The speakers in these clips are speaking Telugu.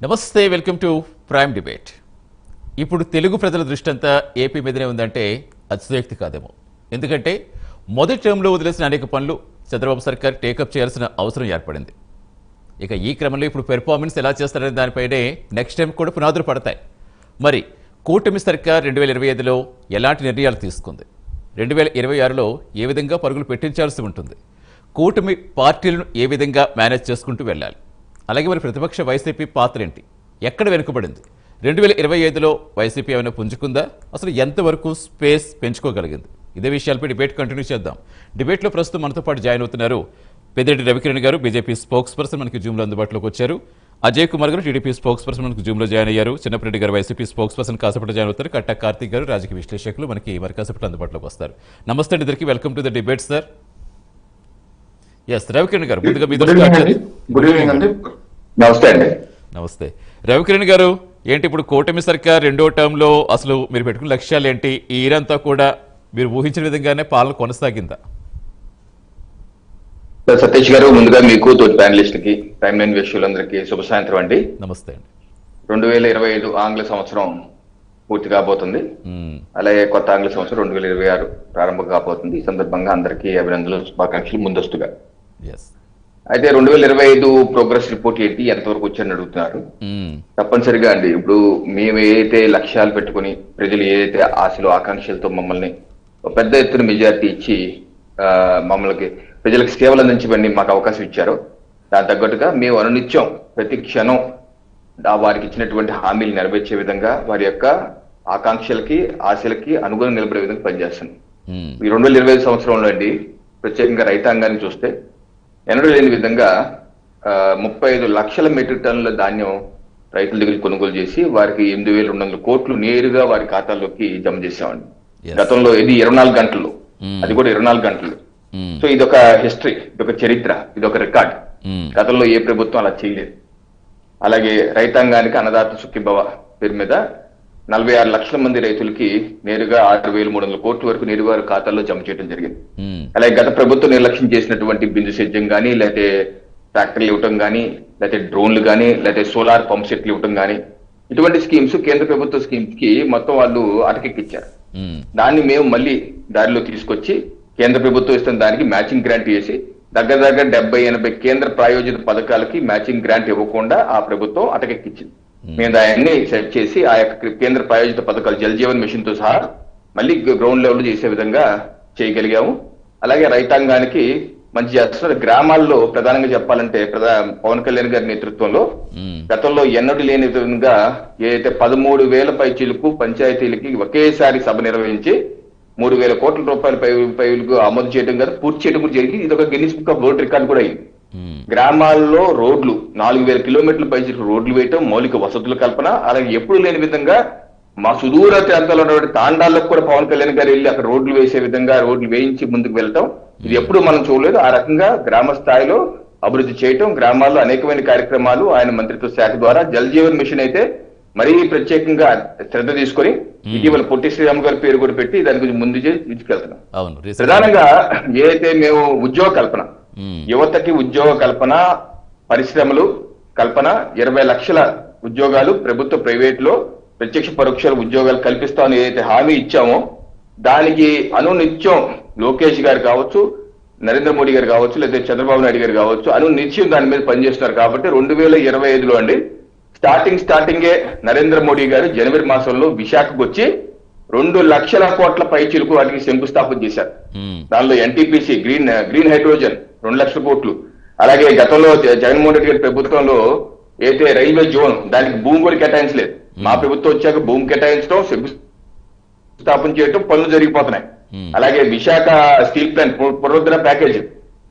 నమస్తే, వెల్కమ్ టు ప్రైమ్ డిబేట్. ఇప్పుడు తెలుగు ప్రజల దృష్టి అంతా ఏపీ మీదనే ఉందంటే అతిశయోక్తి కాదేమో. ఎందుకంటే మొదటి టర్మ్లో వదిలేసిన అనేక పనులు చంద్రబాబు సర్కార్ టేకప్ చేయాల్సిన అవసరం ఏర్పడింది. ఇక ఈ క్రమంలో ఇప్పుడు పెర్ఫార్మెన్స్ ఎలా చేస్తారనే దానిపైనే నెక్స్ట్ టైం కూడా పునాదులు పడతాయి. మరి కూటమి సర్కార్ 2025లో ఎలాంటి నిర్ణయాలు తీసుకుంది, 2026లో ఏ విధంగా పరుగులు పెట్టించాల్సి ఉంటుంది, కూటమి పార్టీలను ఏ విధంగా మేనేజ్ చేసుకుంటూ వెళ్ళాలి, అలాగే మరి ప్రతిపక్ష వైసీపీ పాత్ర ఏంటి, ఎక్కడ వెనుకబడింది, 2025లో వైసీపీ ఏమైనా పుంజుకుందా, అసలు ఎంతవరకు స్పేస్ పెంచుకోగలిగింది, ఇదే విషయాలపై డిబేట్ కంటిన్యూ చేద్దాం. డిబేట్లో ప్రస్తుతం మనతో పాటు జాయిన్ అవుతున్నారు పెద్దిరెడ్డి రవికిరణ్ గారు, బీజేపీ స్పోక్స్ పర్సన్ మనకి జూమ్లో అందుబాటులోకి వచ్చారు. అజయ్ కుమార్ గారు టీడీపీ స్పోక్స్ పర్సన్ మనకు జూమ్లో జాయిన్ అయ్యారు. చిన్నపరెడ్డి గారు వైసీపీ స్పోక్స్ పర్సన్ కాసేపట్లో జాయిన్ అవుతారు. కట్టా కార్తీక్ గారు రాజకీయ విశ్లేషకులు మనకి మరి కాసేపట్లో అందుబాటులోకి వస్తారు. నమస్తే అండి ఇద్దరికి, welcome to the debate sir. S Ravikiran garu, ముందుగా మీ నమస్తే. రవికిరణ్ గారు, ఏంటి ఇప్పుడు కూటమి సర్కార్ రెండో టర్మ్లో అసలు మీరు పెట్టుకున్న లక్ష్యాలు ఏంటి? ఈ ఇయరంతా కూడా మీరు ఊహించిన విధంగానే పాలన కొనసాగిందా? సతీష్ గారు, ముందుగా మీకు తోటి ప్యానలిస్ట్ కి ప్రైమ్ లైన్ వీక్షకులందరికీ శుభ సాయంత్రం అండి. నమస్తే అండి. 2025 ఆంగ్ల సంవత్సరం పూర్తి కాబోతుంది. అలాగే కొత్త ఆంగ్ల సంవత్సరం 2026 ప్రారంభం కాబోతుంది. ఈ సందర్భంగా అందరికీ అభినందనలు, శుభాకాంక్షలు ముందస్తుగా. అయితే 2025 ప్రోగ్రెస్ రిపోర్ట్ ఏంటి, ఎంతవరకు వచ్చారని అడుగుతున్నారు. తప్పనిసరిగా అండి, ఇప్పుడు మేము ఏదైతే లక్ష్యాలు పెట్టుకుని ప్రజలు ఏదైతే ఆశలు ఆకాంక్షలతో మమ్మల్ని పెద్ద ఎత్తున మెజారిటీ ఇచ్చి మమ్మల్ని ప్రజలకు సేవలు అందించమని మాకు అవకాశం ఇచ్చారో దాని తగ్గట్టుగా మేము అనునిత్యం ప్రతి క్షణం వారికి ఇచ్చినటువంటి హామీలు నెరవేర్చే విధంగా వారి యొక్క ఆకాంక్షలకి ఆశలకి అనుగుణంగా నిలబడే విధంగా పనిచేస్తున్నాం. ఈ 2025 సంవత్సరంలో అండి, ప్రత్యేకంగా రైతాంగాన్ని చూస్తే ఎన్నడూ లేని విధంగా 35 లక్షల మెట్రిక్ టన్నుల ధాన్యం రైతుల దగ్గర కొనుగోలు చేసి వారికి 8,200 కోట్లు నేరుగా వారి ఖాతాల్లోకి జమ చేసామండి. గతంలో ఇది 24 గంటలు, అది కూడా 24 గంటలు. సో ఇదొక హిస్టరీ, ఇదొక చరిత్ర, ఇదొక రికార్డ్. గతంలో ఏ ప్రభుత్వం అలా చేయలేదు. అలాగే రైతాంగానికి అన్నదాత సుఖీభవ పేరు మీద 46 లక్షల మంది రైతులకి నేరుగా 6,300 కోట్ల వరకు నేరుగా వారి ఖాతాల్లో జమ చేయడం జరిగింది. అలాగే గత ప్రభుత్వం నిర్లక్ష్యం చేసినటువంటి బిందు సేద్యం కానీ, లేకపోతే ట్రాక్టర్లు ఇవ్వటం కానీ, లేకపోతే డ్రోన్లు కానీ, లేకపోతే సోలార్ పంప్ సెట్లు ఇవ్వటం కానీ, ఇటువంటి స్కీమ్స్ కేంద్ర ప్రభుత్వ స్కీమ్స్ కి మొత్తం వాళ్ళు అటకెక్కిచ్చారు. దాన్ని మేము మళ్ళీ దారిలో తీసుకొచ్చి కేంద్ర ప్రభుత్వం ఇస్తున్న దానికి మ్యాచింగ్ గ్రాంట్ చేసి దగ్గర 70-80 కేంద్ర ప్రాయోజిత పథకాలకి మ్యాచింగ్ గ్రాంట్ ఇవ్వకుండా ఆ ప్రభుత్వం అటకెక్కించింది. మేము దాన్ని సెట్ చేసి ఆ యొక్క కేంద్ర ప్రాయోజిత పథకాలు జల్ జీవన్ మిషన్ తో సహా మళ్ళీ గ్రౌండ్ లెవెల్ చేసే విధంగా చేయగలిగాము. అలాగే రైతాంగానికి మంచి చేస్తున్నారు. గ్రామాల్లో ప్రధానంగా చెప్పాలంటే పవన్ కళ్యాణ్ గారి నేతృత్వంలో గతంలో ఎన్నడూ లేని విధంగా ఏదైతే 13,000 పైచీలకు పంచాయతీలకి ఒకేసారి సభ నిర్వహించి 3,000 కోట్ల రూపాయల పైలకు ఆమోదం చేయడం కదా, పూర్తి చేయడం కూడా జరిగి ఇది ఒక Guinness book of world record కూడా అయింది. గ్రామాల్లో రోడ్లు 4,000 కిలోమీటర్ల పైచీలకు రోడ్లు వేయటం, మౌలిక వసతుల కల్పన, అలాగే ఎప్పుడు లేని విధంగా మా సుదూర ప్రాంతాల్లో ఉన్నటువంటి తాండాలకు కూడా పవన్ కళ్యాణ్ గారు వెళ్ళి అక్కడ రోడ్లు వేసే విధంగా రోడ్లు వేయించి ముందుకు వెళ్ళటం, ఇది ఎప్పుడు మనం చూడలేదు. ఆ రకంగా గ్రామ స్థాయిలో అభివృద్ధి చేయటం, గ్రామాల్లో అనేకమైన కార్యక్రమాలు ఆయన మంత్రిత్వ శాఖ ద్వారా జల్ జీవన్ మిషన్ అయితే మరీ ప్రత్యేకంగా శ్రద్ధ తీసుకొని ఇటీవల పొట్టి శ్రీరామ్ గారి పేరు కూడా పెట్టి దాని గురించి ముందు తీసుకెళ్తున్నాం. ప్రధానంగా ఏదైతే మేము ఉద్యోగ కల్పన, యువతకి ఉద్యోగ కల్పన, పరిశ్రమలు కల్పన, 20 లక్షల ఉద్యోగాలు ప్రభుత్వ ప్రైవేట్ లో ప్రత్యక్ష పరోక్ష ఉద్యోగాలు కల్పిస్తామని ఏదైతే హామీ ఇచ్చామో దానికి అనునిత్యం లోకేష్ గారు కావచ్చు, నరేంద్ర మోడీ గారు కావచ్చు, లేదా చంద్రబాబు నాయుడు గారు కావచ్చు, అనునిత్యం దాని మీద పనిచేస్తున్నారు. కాబట్టి 2025లో అండి స్టార్టింగే నరేంద్ర మోడీ గారు జనవరి మాసంలో విశాఖకు వచ్చి 2 లక్షల కోట్ల పైచీలకు వాటికి శంకుస్థాపన చేశారు. దానిలో ఎన్టీపీసీ గ్రీన్ హైడ్రోజన్ 2 లక్షల కోట్లు. అలాగే గతంలో జగన్మోహన్ రెడ్డి గారి ప్రభుత్వంలో అయితే రైల్వే జోన్ దానికి భూమి కూడా కేటాయించలేదు. మా ప్రభుత్వం వచ్చాక భూమి కేటాయించడం, శంకుస్థాపన చేయడం, పనులు జరిగిపోతున్నాయి. అలాగే విశాఖ స్టీల్ ప్లాంట్ పునరుద్ధరణ ప్యాకేజ్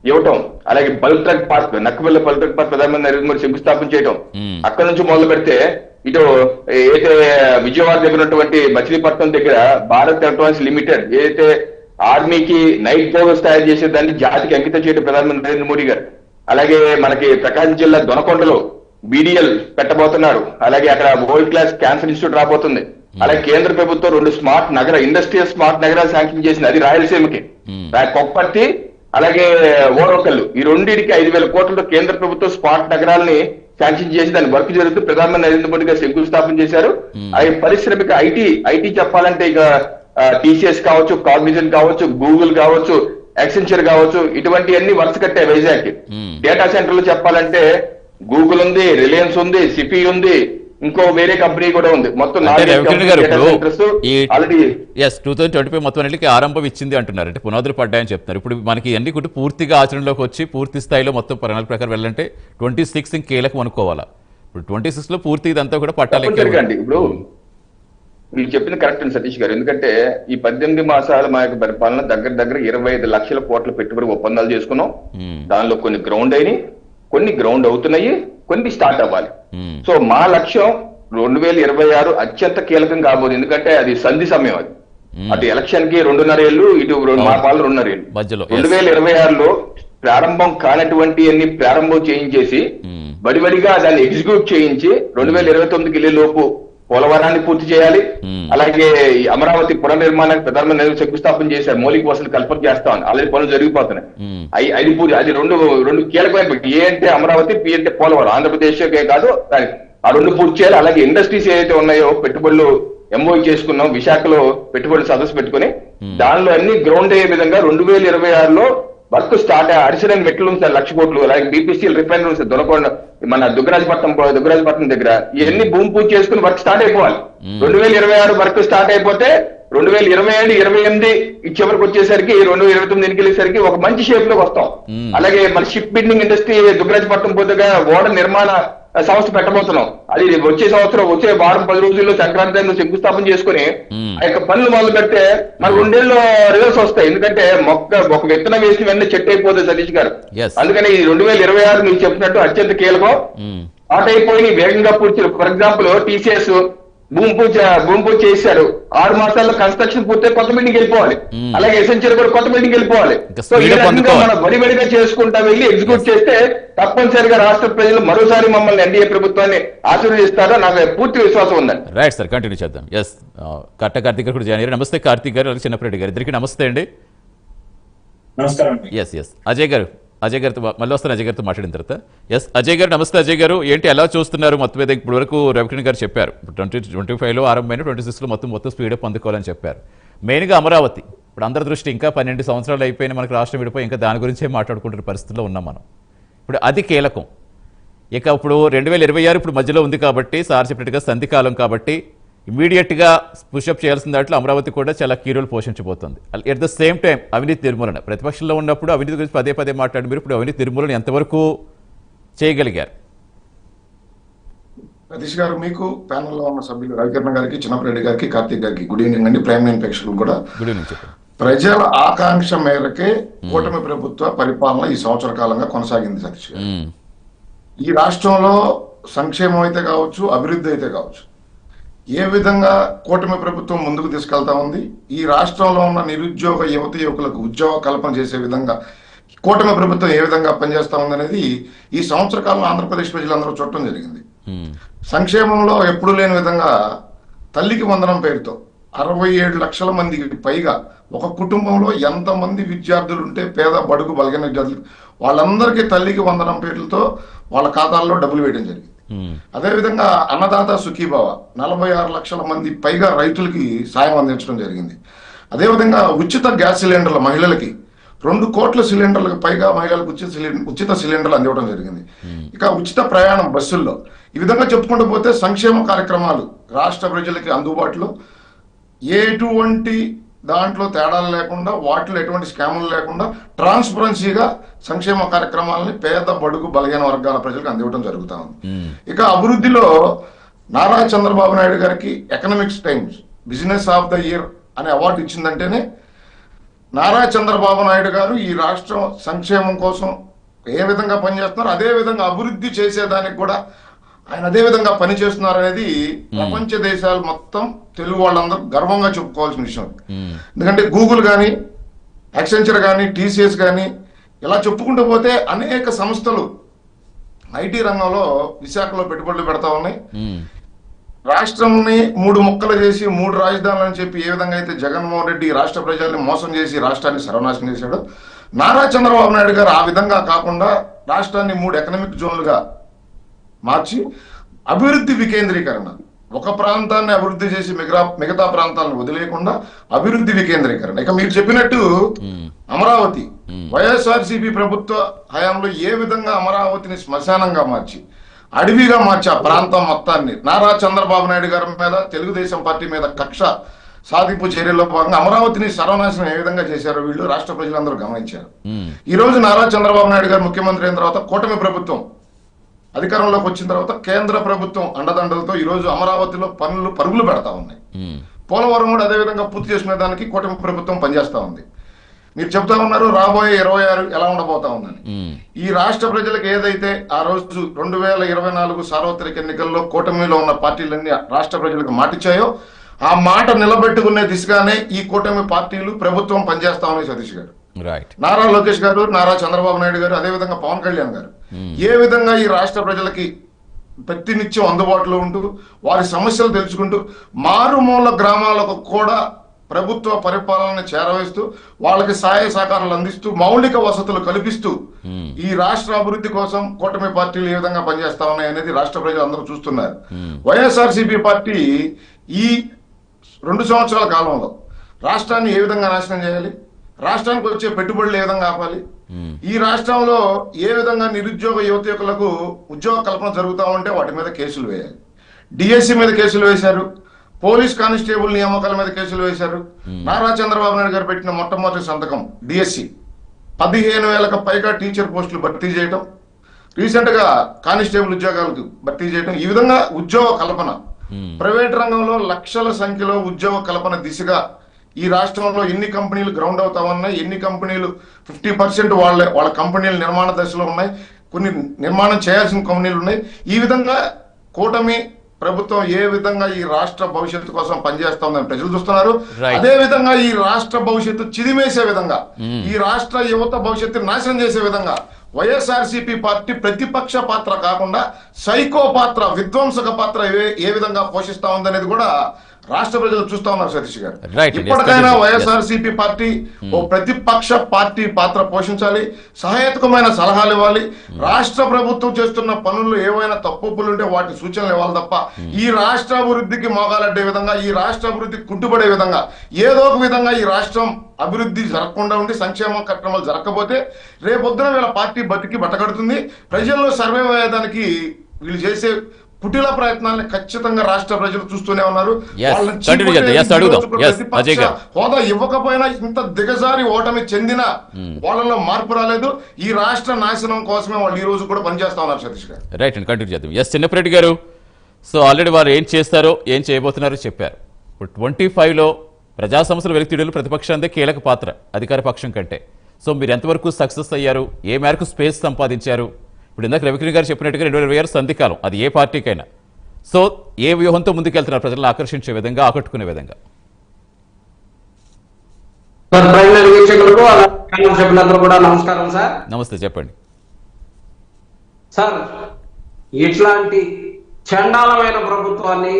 ఇవ్వటం, అలాగే bulk truck park, Nakkabella bulk truck park ప్రధానమంత్రి నరేంద్ర మోడీ శంకుస్థాపన చేయడం. అక్కడ నుంచి మొదలు పెడితే ఇటు ఏదైతే విజయవాడ దగ్గర ఉన్నటువంటి మచిలీపట్నం దగ్గర భారత్ ఎలక్ట్రానిక్స్ లిమిటెడ్ ఏదైతే ఆర్మీకి నైట్ గోగల్స్ తయారు చేసేదాన్ని జాతికి అంకితం చేయడం ప్రధానమంత్రి నరేంద్ర మోడీ గారు. అలాగే మనకి ప్రకాశం జిల్లా దొనకొండలో BDL పెట్టబోతున్నారు. అలాగే అక్కడ వరల్డ్ క్లాస్ క్యాన్సర్ ఇన్స్టిట్యూట్ రాబోతుంది. అలాగే కేంద్ర ప్రభుత్వం 2 స్మార్ట్ నగర ఇండస్ట్రియల్ స్మార్ట్ నగరాలు శాంక్షన్ చేసింది, అది రాయలసీమకి. కొప్పర్తి అలాగే ఓరొకళ్ళు, ఈ రెండింటికి 5,000 కోట్లతో కేంద్ర ప్రభుత్వం స్మార్ట్ నగరాలని శాంక్షన్ చేసి దాని వర్క్ జరుగుతూ ప్రధానమంత్రి నరేంద్ర మోడీ గారు శంకుస్థాపన చేశారు. అవి పారిశ్రామిక ఐటీ చెప్పాలంటే ఇక టీసీఎస్ కావచ్చు, కాగ్నిజెంట్ కావచ్చు, గూగుల్ కావచ్చు, యాక్సెంచర్ కావచ్చు, ఇటువంటి అన్ని వరుస కట్టే వైజాగ్. డేటా సెంటర్లు చెప్పాలంటే గూగుల్ ఉంది, రిలయన్స్ ఉంది, సిపి ఉంది, ఇంకో వేరే కంపెనీ కూడా ఉంది. మొత్తం ఆల్రెడీ 2025 మొత్తం అన్నిటికీ ఆరంభం ఇచ్చింది అంటున్నారు, అంటే పునాదులు పడ్డాయని చెప్తున్నారు. ఇప్పుడు మనకి అన్ని కూడా పూర్తిగా ఆచరణలోకి వచ్చి పూర్తి స్థాయిలో మొత్తం ప్రణాళిక ప్రకారం వెళ్ళాలంటే 26 కీలకం అనుకోవాలా. ఇప్పుడు 26 లో పూర్తి ఇదంతా కూడా పట్టాలి. ఇప్పుడు మీరు చెప్పింది కరెక్ట్ అండి సతీష్ గారు. ఎందుకంటే ఈ 18 మాసాల మా యొక్క పరిపాలన దగ్గర 25 లక్షల కోట్ల పెట్టుబడి ఒప్పందాలు చేసుకున్నాం. దానిలో కొన్ని గ్రౌండ్ అయినాయి, కొన్ని గ్రౌండ్ అవుతున్నాయి, కొన్ని స్టార్ట్ అవ్వాలి. సో మా లక్ష్యం 2026 అత్యంత కీలకం కాబోదు. ఎందుకంటే అది సంధి సమయం. అది అటు ఎలక్షన్ కి 2.5 ఏళ్ళు, ఇటు మా పాలన 2.5 ఏళ్ళు. 2026లో ప్రారంభం కానటువంటి అన్ని ప్రారంభం చేయించేసి బడిబడిగా దాన్ని ఎగ్జిక్యూట్ చేయించి 2029కి వెళ్ళే లోపు పోలవరాన్ని పూర్తి చేయాలి. అలాగే అమరావతి పునర్నిర్మాణానికి ప్రధానమంత్రి శంకుస్థాపన చేశారు. మౌలిక వసతులు కల్పన చేస్తామని ఆల్రెడీ పనులు జరిగిపోతున్నాయి. అది రెండు కీలకమైన, ఏ అంటే అమరావతి, పి అంటే పోలవరం. ఆంధ్రప్రదేశ్ కాదు, ఆ రెండు పూర్తి చేయాలి. అలాగే ఇండస్ట్రీస్ ఏదైతే ఉన్నాయో పెట్టుబడులు ఎంఓఈ చేసుకున్నాం, విశాఖలో పెట్టుబడులు సదస్సు పెట్టుకుని దానిలో అన్ని గ్రౌండ్ అయ్యే విధంగా 2026లో వర్క్ స్టార్ట్. అడిషనల్ మెట్లు ఉంది 1 లక్ష కోట్లు. అలాగే బీపీసీఎల్ రిఫైనరీ ఉంది దొనకొండ, మన దుగ్గరాజపట్నం దగ్గర. ఇవన్నీ భూమి పూజ చేసుకుని వర్క్ స్టార్ట్ అయిపోవాలి. 2026 వర్క్ స్టార్ట్ అయిపోతే 2027, 28 చివరికి వచ్చేసరికి 2029 ఎన్నికలేసరికి ఒక మంచి షేప్ లోకి వస్తాం. అలాగే మన షిప్ బిల్డింగ్ ఇండస్ట్రీ దుగ్గరాజపట్నం పోతే ఓడ నిర్మాణ సంస్థ పెట్టబోతున్నాం. అది వచ్చే సంవత్సరం, వచ్చే వారం 10 రోజుల్లో సంక్రాంతి శంకుస్థాపన చేసుకుని ఆ యొక్క పనులు మొదలు పెడితే మనకు 2 ఏళ్ళు రిజల్ట్స్ వస్తాయి. ఎందుకంటే ఒక విత్తనం వేసిన వెంటనే చెట్టు అయిపోతుంది సతీష్ గారు. అందుకని ఈ 2026 మీరు చెప్పినట్టు అత్యంత కీలకం. స్టార్ట్ అయిపోయి వేగంగా పూర్తి. ఫర్ ఎగ్జాంపుల్ టీసీఎస్ భూమి పూజ చేశారు. 6 మాసాల్లో కన్స్ట్రక్షన్ పూర్తి, కొత్త బిల్డింగ్ వెళ్ళిపోవాలి. అలాగే ఎసెన్షియల్ కూడా కొత్త బిల్డింగ్ వెళ్ళిపోవాలి. సో ఈ రకంగా మనం వడివడిగా చేసుకుంటా వెళ్ళి ఎగ్జిక్యూట్ చేస్తే తప్పనిసరిగా రాష్ట్ర ప్రజలు మరోసారి మమ్మల్ని ఎన్డీఏ ప్రభుత్వాన్ని ఆశీర్వదిస్తారో నాకు పూర్తి విశ్వాసం ఉందండి. రైట్ సార్, కంటిన్యూ చేద్దాం. ఎస్, కార్తీక్ గారు కూడా జాయిన్ అయ్యారు. నమస్తే కార్తీక్ గారు, అలాగే చిన్నప్పరెడ్డి గారు, ఇద్దరికి నమస్తే అండి. నమస్కారం. ఎస్ అజయ్ గారితో మళ్ళీ వస్తాను. అజయ్ గారితో మాట్లాడిన తర్వాత. ఎస్ అజయ్ గారు, నమస్తే అజయ్ గారు. ఏంటి ఎలా చూస్తున్నారు మొత్తం మీద? ఇప్పుడు వరకు రవికిరణ్ గారు చెప్పారు 2025లో ఆరంభమైన 26లో మొత్తం స్పీడప్ అందుకోవాలని చెప్పారు. మెయిన్గా అమరావతి ఇప్పుడు అందరి దృష్టి ఇంకా 12 సంవత్సరాలు అయిపోయినా మనకు రాష్ట్రం విడిపోయి ఇంకా దాని గురించే మాట్లాడుకుంటున్న పరిస్థితిలో ఉన్నాం మనం. ఇప్పుడు అది కీలకం. ఇక ఇప్పుడు 2026 ఇప్పుడు మధ్యలో ఉంది కాబట్టి, సార్ చెప్పినట్టుగా సంధికాలం కాబట్టి ఇమీడియట్గా పుషప్ చేయాల్సిన దాంట్లో అమరావతి కూడా చాలా కీ రోల్ పోషించబోతుంది. ఎట్ ద సేమ్ టైం అవినీతి నిర్మూలన, ప్రతిపక్షంలో ఉన్నప్పుడు అవినీతి గురించి పదే మాట్లాడి మీరు ఇప్పుడు అవినీతి నిర్మూలన ఎంతవరకు చేయగలిగారు? సతీష్ గారు, మీకు ప్యానల్లో ఉన్న సభ్యులు రవికిరణ్ గారికి, చిన్నప్పరెడ్డి గారికి, కార్తీక్ గారికి గుడ్ ఈవినింగ్ అండి. ప్రైమ్ లైన్ ప్రేక్షకులకు కూడా గుడ్ ఈవినింగ్. చెప్పండి. ప్రజల ఆకాంక్ష మేరకే కూటమి ప్రభుత్వ పరిపాలన ఈ సంవత్సర కాలంగా కొనసాగింది సతీష్ గారు. ఈ రాష్ట్రంలో సంక్షేమం అయితే కావచ్చు, అభివృద్ధి అయితే కావచ్చు, ఏ విధంగా కూటమి ప్రభుత్వం ముందుకు తీసుకెళ్తా ఉంది, ఈ రాష్ట్రంలో ఉన్న నిరుద్యోగ యువకులకు ఉద్యోగ కల్పన చేసే విధంగా కూటమి ప్రభుత్వం ఏ విధంగా పనిచేస్తా ఉంది అనేది ఈ సంవత్సర కాలంలో ఆంధ్రప్రదేశ్ ప్రజలందరూ చూడటం జరిగింది. సంక్షేమంలో ఎప్పుడు లేని విధంగా తల్లికి వందనం పేరుతో 67 లక్షల మందికి పైగా ఒక కుటుంబంలో ఎంతమంది విద్యార్థులు ఉంటే పేద బడుగు బలగిన విద్యార్థులు వాళ్ళందరికీ తల్లికి వందనం పేర్లతో వాళ్ళ ఖాతాల్లో డబ్బులు వేయడం జరిగింది. అదేవిధంగా అన్నదాత సుఖీభావ 46 లక్షల మంది పైగా రైతులకి సాయం అందించడం జరిగింది. అదేవిధంగా ఉచిత గ్యాస్ సిలిండర్ల మహిళలకి 2 కోట్ల సిలిండర్లకు పైగా మహిళలకు ఉచిత సిలిండర్లు అందివ్వడం జరిగింది. ఇక ఉచిత ప్రయాణం బస్సుల్లో, ఈ విధంగా చెప్పుకుంటూ పోతే సంక్షేమ కార్యక్రమాలు రాష్ట్ర ప్రజలకి అందుబాటులో, ఎటువంటి దాంట్లో తేడాలు లేకుండా, వాటిలో ఎటువంటి స్కాములు లేకుండా ట్రాన్స్పరెన్సీగా సంక్షేమ కార్యక్రమాలని పేద బడుగు బలహీన వర్గాల ప్రజలకు అందివ్వడం జరుగుతా ఉంది. ఇక అభివృద్ధిలో నారా చంద్రబాబు నాయుడు గారికి economics times business of the year అనే అవార్డు ఇచ్చిందంటేనే నారా చంద్రబాబు నాయుడు గారు ఈ రాష్ట్రం సంక్షేమం కోసం ఏ విధంగా పనిచేస్తున్నారు, అదే విధంగా అభివృద్ధి చేసేదానికి కూడా ఆయన అదే విధంగా పనిచేస్తున్నారు అనేది ప్రపంచ దేశాలు మొత్తం తెలుగు వాళ్ళందరూ గర్వంగా చెప్పుకోవాల్సిన విషయం. ఎందుకంటే గూగుల్ కానీ, యాక్సెంచర్ కానీ, టీసీఎస్ కానీ ఇలా చెప్పుకుంటూ పోతే అనేక సంస్థలు ఐటీ రంగంలో విశాఖలో పెట్టుబడులు పెడతా ఉన్నాయి. రాష్ట్రంని 3 ముక్కలు చేసి 3 రాజధానులు అని చెప్పి ఏ విధంగా అయితే జగన్మోహన్ రెడ్డి రాష్ట్ర ప్రజల్ని మోసం చేసి రాష్ట్రాన్ని సర్వనాశనం చేశాడు, నారా చంద్రబాబు నాయుడు గారు ఆ విధంగా కాకుండా రాష్ట్రాన్ని 3 ఎకనామిక్ జోన్లుగా మార్చి అభివృద్ధి వికేంద్రీకరణ, ఒక ప్రాంతాన్ని అభివృద్ధి చేసి మిగతా ప్రాంతాలను వదిలేయకుండా అభివృద్ధి వికేంద్రీకరణ. ఇక మీరు చెప్పినట్టు అమరావతి వైఎస్ఆర్సీపీ ప్రభుత్వ హయాంలో ఏ విధంగా అమరావతిని శ్మశానంగా మార్చి అడవిగా మార్చి ఆ ప్రాంతం మొత్తాన్ని నారా చంద్రబాబు నాయుడు గారి మీద, తెలుగుదేశం పార్టీ మీద కక్ష సాధింపు చర్యల్లో భాగంగా అమరావతిని సర్వనాశనం ఏ విధంగా చేశారో వీళ్ళు రాష్ట్ర ప్రజలందరూ గమనించారు. ఈ రోజు నారా చంద్రబాబు నాయుడు గారు ముఖ్యమంత్రి అయిన తర్వాత కూటమి ప్రభుత్వం అధికారంలోకి వచ్చిన తర్వాత కేంద్ర ప్రభుత్వం అండదండలతో ఈ రోజు అమరావతిలో పనులు పరుగులు పెడతా ఉన్నాయి. పోలవరం కూడా అదేవిధంగా పూర్తి చేసుకునే దానికి కూటమి ప్రభుత్వం పనిచేస్తా ఉంది. మీరు చెప్తా ఉన్నారు రాబోయే 26 ఎలా ఉండబోతా ఉందని. ఈ రాష్ట్ర ప్రజలకు ఏదైతే ఆ రోజు 2024 సార్వత్రిక ఎన్నికల్లో కూటమిలో ఉన్న పార్టీలన్నీ రాష్ట్ర ప్రజలకు మాటిచ్చాయో ఆ మాట నిలబెట్టుకునే దిశగానే ఈ కూటమి పార్టీలు ప్రభుత్వం పనిచేస్తా ఉన్నాయి. సతీష్ గారు, నారా లోకేష్ గారు, నారా చంద్రబాబు నాయుడు గారు, అదేవిధంగా పవన్ కళ్యాణ్ గారు ఏ విధంగా ఈ రాష్ట్ర ప్రజలకి ప్రతినిత్యం అందుబాటులో ఉంటూ వారి సమస్యలు తెలుసుకుంటూ మారుమూల గ్రామాలకు కూడా ప్రభుత్వ పరిపాలన చేరవేస్తూ వాళ్ళకి సహాయ సహకారాలు అందిస్తూ మౌలిక వసతులు కల్పిస్తూ ఈ రాష్ట్ర అభివృద్ధి కోసం కూటమి పార్టీలు ఏ విధంగా పనిచేస్తా ఉన్నాయి అనేది రాష్ట్ర ప్రజలు అందరూ చూస్తున్నారు. వైఎస్ఆర్సీపీ పార్టీ ఈ 2 సంవత్సరాల కాలంలో రాష్ట్రాన్ని ఏ విధంగా నాశనం చేయాలి, రాష్ట్రానికి వచ్చే పెట్టుబడులు ఏ విధంగా ఆపాలి, ఈ రాష్ట్రంలో ఏ విధంగా నిరుద్యోగ యువతీయులకు ఉద్యోగ కల్పన జరుగుతా ఉంటే వాటి మీద కేసులు వేయాలి. డిఎస్సి మీద కేసులు వేశారు, పోలీస్ కానిస్టేబుల్ నియామకాల మీద కేసులు వేశారు. నారా చంద్రబాబు నాయుడు గారు పెట్టిన మొట్టమొదటి సంతకం డిఎస్సి 15,000కు పైగా టీచర్ పోస్టులు భర్తీ చేయడం, రీసెంట్ గా కానిస్టేబుల్ ఉద్యోగాలకు భర్తీ చేయడం, ఈ విధంగా ఉద్యోగ కల్పన ప్రైవేట్ రంగంలో లక్షల సంఖ్యలో ఉద్యోగ కల్పన దిశగా ఈ రాష్ట్రంలో ఎన్ని కంపెనీలు గ్రౌండ్ అవుతా ఉన్నాయి, ఎన్ని కంపెనీలు 50% వాళ్ళ కంపెనీలు నిర్మాణ దశలో ఉన్నాయి, కొన్ని నిర్మాణం చేయాల్సిన కంపెనీలు ఉన్నాయి. ఈ విధంగా కూటమి ప్రభుత్వం ఏ విధంగా ఈ రాష్ట్ర భవిష్యత్తు కోసం పనిచేస్తా ఉందని ప్రజలు చూస్తున్నారు. అదే విధంగా ఈ రాష్ట్ర భవిష్యత్తు చిదిమేసే విధంగా, ఈ రాష్ట్ర యువత భవిష్యత్తు నాశనం చేసే విధంగా వైఎస్ఆర్సీపీ పార్టీ ప్రతిపక్ష పాత్ర కాకుండా సైకో పాత్ర, విధ్వంసక పాత్ర ఏ విధంగా పోషిస్తా ఉందనేది కూడా రాష్ట్ర ప్రజలు చూస్తా ఉన్నారు. సతీష్ గారు, ఇప్పటికైనా వైఎస్ఆర్సీపీ పార్టీ ఓ ప్రతిపక్ష పార్టీ పాత్ర పోషించాలి, సహేతుకమైన సలహాలు ఇవ్వాలి, రాష్ట్ర ప్రభుత్వం చేస్తున్న పనుల్లో ఏవైనా తప్పులు ఉంటే వాటి సూచనలు ఇవ్వాలి తప్ప ఈ రాష్ట్ర అభివృద్ధికి మోగాలడ్డే విధంగా, ఈ రాష్ట్ర అభివృద్ధికి కుంటుపడే విధంగా ఏదో ఒక విధంగా ఈ రాష్ట్రం అభివృద్ధి జరగకుండా ఉండి సంక్షేమ కార్యక్రమాలు జరగకపోతే రేపొద్దున వీళ్ళ పార్టీ బతికి బట్టగడుతుంది. ప్రజల్లో సర్వే అయ్యేదానికి వీళ్ళు చేసే పుటిల ప్రయత్నాలను ఖచ్చితంగా రాష్ట్ర ప్రజలు చూస్తూనే ఉన్నారు. హోదా ఇవ్వకపోయినా ఇంత దిగజారి ఓటమి చెందిన వాళ్ళలో మార్పు రాలేదు. ఈ రాష్ట్ర నాశనం కోసమే వాళ్ళు ఈ రోజు కూడా పనిచేస్తా ఉన్నారు. సతీష్ గారు, రైట్ అండి, కంటిన్యూ చేద్దాం. ఎస్ చిన్నప్పరెడ్డి గారు, సో ఆల్రెడీ వారు ఏం చేస్తారో ఏం చేయబోతున్నారో చెప్పారు. ఇప్పుడు 25లో ప్రజా సమస్యల వెలికితీయడంలో ప్రతిపక్షాందే కీలక పాత్ర అధికార పక్షం కంటే. సో మీరు ఎంతవరకు సక్సెస్ అయ్యారు, ఏ మేరకు స్పేస్ సంపాదించారు? ఇప్పుడు ఇందాక రవికిరణ్ గారు చెప్పినట్టుగా 2026 సంధికాలం, అది ఏ పార్టీకైనా. సో ఏ వ్యూహంతో ముందుకెళ్తున్నారు ప్రజలను ఆకర్షించే విధంగా, ఆకట్టుకునే విధంగా? కూడా నమస్కారం సార్. నమస్తే, చెప్పండి సార్. ఇట్లాంటి చండాలమైన ప్రభుత్వాన్ని,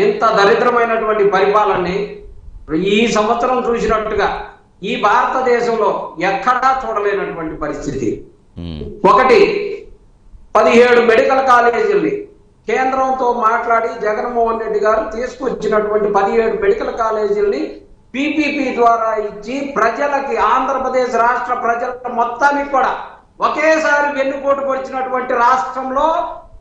ఇంత దరిద్రమైనటువంటి పరిపాలనని ఈ సంవత్సరం చూసినట్టుగా ఈ భారతదేశంలో ఎక్కడా చూడలేనటువంటి పరిస్థితి. ఒకటి, 17 మెడికల్ కాలేజీల్ని కేంద్రంతో మాట్లాడి జగన్మోహన్ రెడ్డి గారు తీసుకొచ్చినటువంటి 17 మెడికల్ కాలేజీల్ని పీపీపీ ద్వారా ఇచ్చి ప్రజలకి, ఆంధ్రప్రదేశ్ రాష్ట్ర ప్రజల మొత్తానికి కూడా ఒకేసారి వెన్నుపోటు పొడిచినటువంటి రాష్ట్రంలో